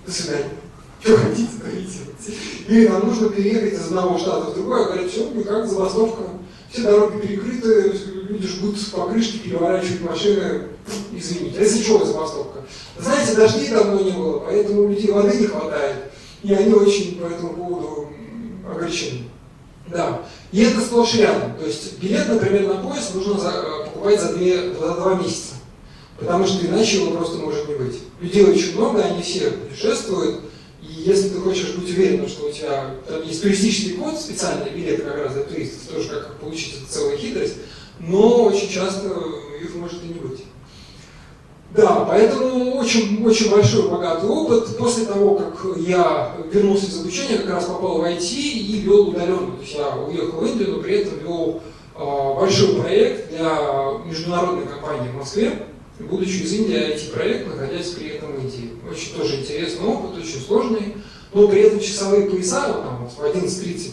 До свидания. Что хотите, говорите. Или нам нужно переехать из одного штата в другой, а говорят, все, никак, забастовка, все дороги перекрыты, люди жгут покрышки, переворачивают машины, извините. Если что, забастовка. Знаете, дождей давно не было, поэтому у людей воды не хватает. И они очень по этому поводу огорчены. Да. И это сплошь и рядом. То есть билет, например, на поезд нужно покупать за 2 месяца. Потому что иначе его просто может не быть. Людей очень много, они все путешествуют. И если ты хочешь быть уверен, что у тебя там есть туристический код, специальные билеты как раз для туристов, тоже как получить, это целая хитрость, но очень часто их может и не быть. Да, поэтому очень, очень большой богатый опыт. После того, как я вернулся из обучения, как раз попал в IT и вел удаленно. То есть я уехал в Индию, но при этом вел большой проект для международной компании в Москве, будучи из Индии, IT-проект, находясь при этом в Индии. Очень тоже интересный опыт, очень сложный, но при этом часовые пояса, вот там, в 11:30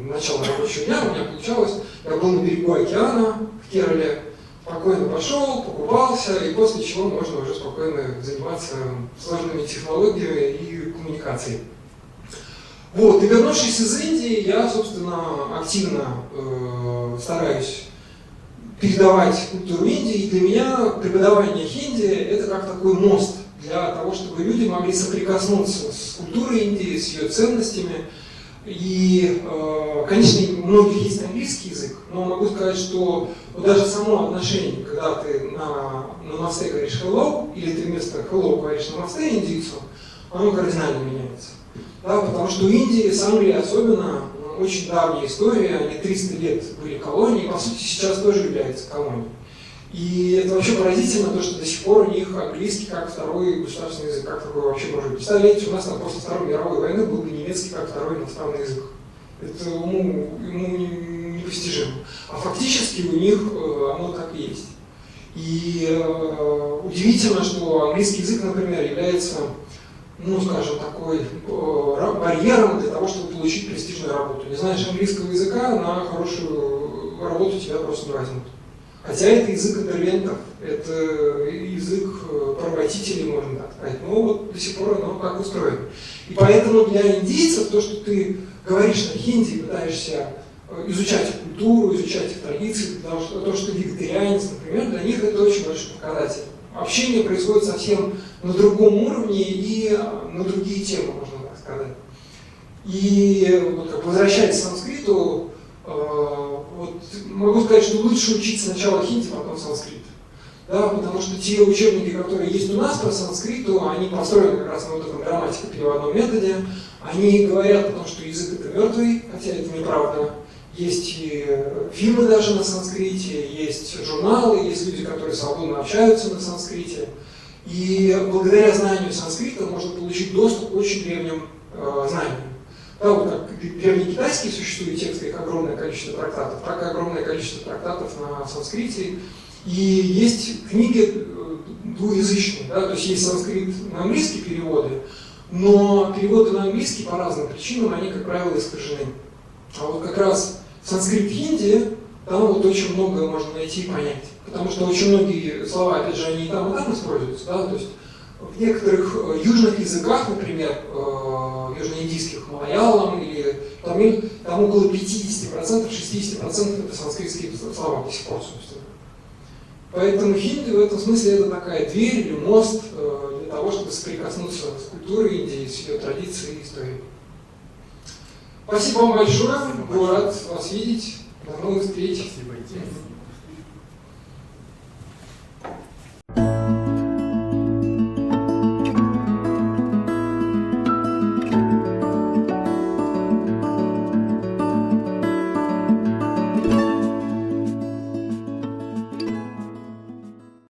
начало рабочего дня у меня получалось, я был на берегу океана в Керале, спокойно пошел, покупался, и после чего можно уже спокойно заниматься сложными технологиями и коммуникацией. Вот, и вернувшись из Индии, я, собственно, активно стараюсь передавать культуру Индии, и для меня преподавание хинди – это как такой мост для того, чтобы люди могли соприкоснуться с культурой Индии, с ее ценностями. И, конечно, у многих есть английский язык, но могу сказать, что вот даже само отношение, когда ты на намасте говоришь hello, или ты вместо hello говоришь намасте индийцу, оно кардинально меняется. Да, потому что у Индии, с Англией особенно, очень давняя история, они 300 лет были колонией, по сути сейчас тоже являются колонией. И это вообще поразительно, то, что до сих пор у них английский как второй государственный язык, как такое вообще может быть. Представляете, у нас там после Второй мировой войны был бы немецкий как второй иностранный язык. Это ему непостижимо. А фактически у них оно так и есть. И удивительно, что английский язык, например, является, ну, скажем, такой барьером для того, чтобы получить престижную работу. Не знаешь английского языка, на хорошую работу тебя просто не возьмут. Хотя это язык интервентов, это язык поработителей, можно так сказать. Но вот до сих пор оно как устроено. И поэтому для индийцев то, что ты говоришь на хинди, пытаешься изучать их культуру, изучать их традиции, потому что то, что ты вегетарианец, например, для них это очень большой показатель. Общение происходит совсем на другом уровне и на другие темы, можно так сказать. И вот, как возвращаясь к санскриту, вот, могу сказать, что лучше учить сначала хинди, потом санскрит. Да, потому что те учебники, которые есть у нас по санскриту, они построены как раз на вот этом грамматико-переводном методе. Они говорят о том, что язык это мертвый, хотя это неправда. Есть и фильмы даже на санскрите, есть журналы, есть люди, которые свободно общаются на санскрите. И благодаря знанию санскрита можно получить доступ к очень древним знаниям. Да, вот как древнекитайские существуют тексты, их огромное количество трактатов, так и огромное количество трактатов на санскрите. И есть книги двуязычные, да, то есть есть санскрит на английский переводы, но переводы на английский по разным причинам, они, как правило, искажены. А вот как раз санскрит-хинди, там вот очень многое можно найти и понять. Потому что очень многие слова, опять же, они и там используются, да, то есть в некоторых южных языках, например, южноиндийских, малаялам или тамиль, там около 50%, 60% это санскритские слова до сих пор, собственно. Поэтому хинди в этом смысле это такая дверь или мост для того, чтобы соприкоснуться с культурой Индии, с ее традицией и историей. Спасибо вам большое, был рад вас видеть. До новых встреч. Спасибо и тебе.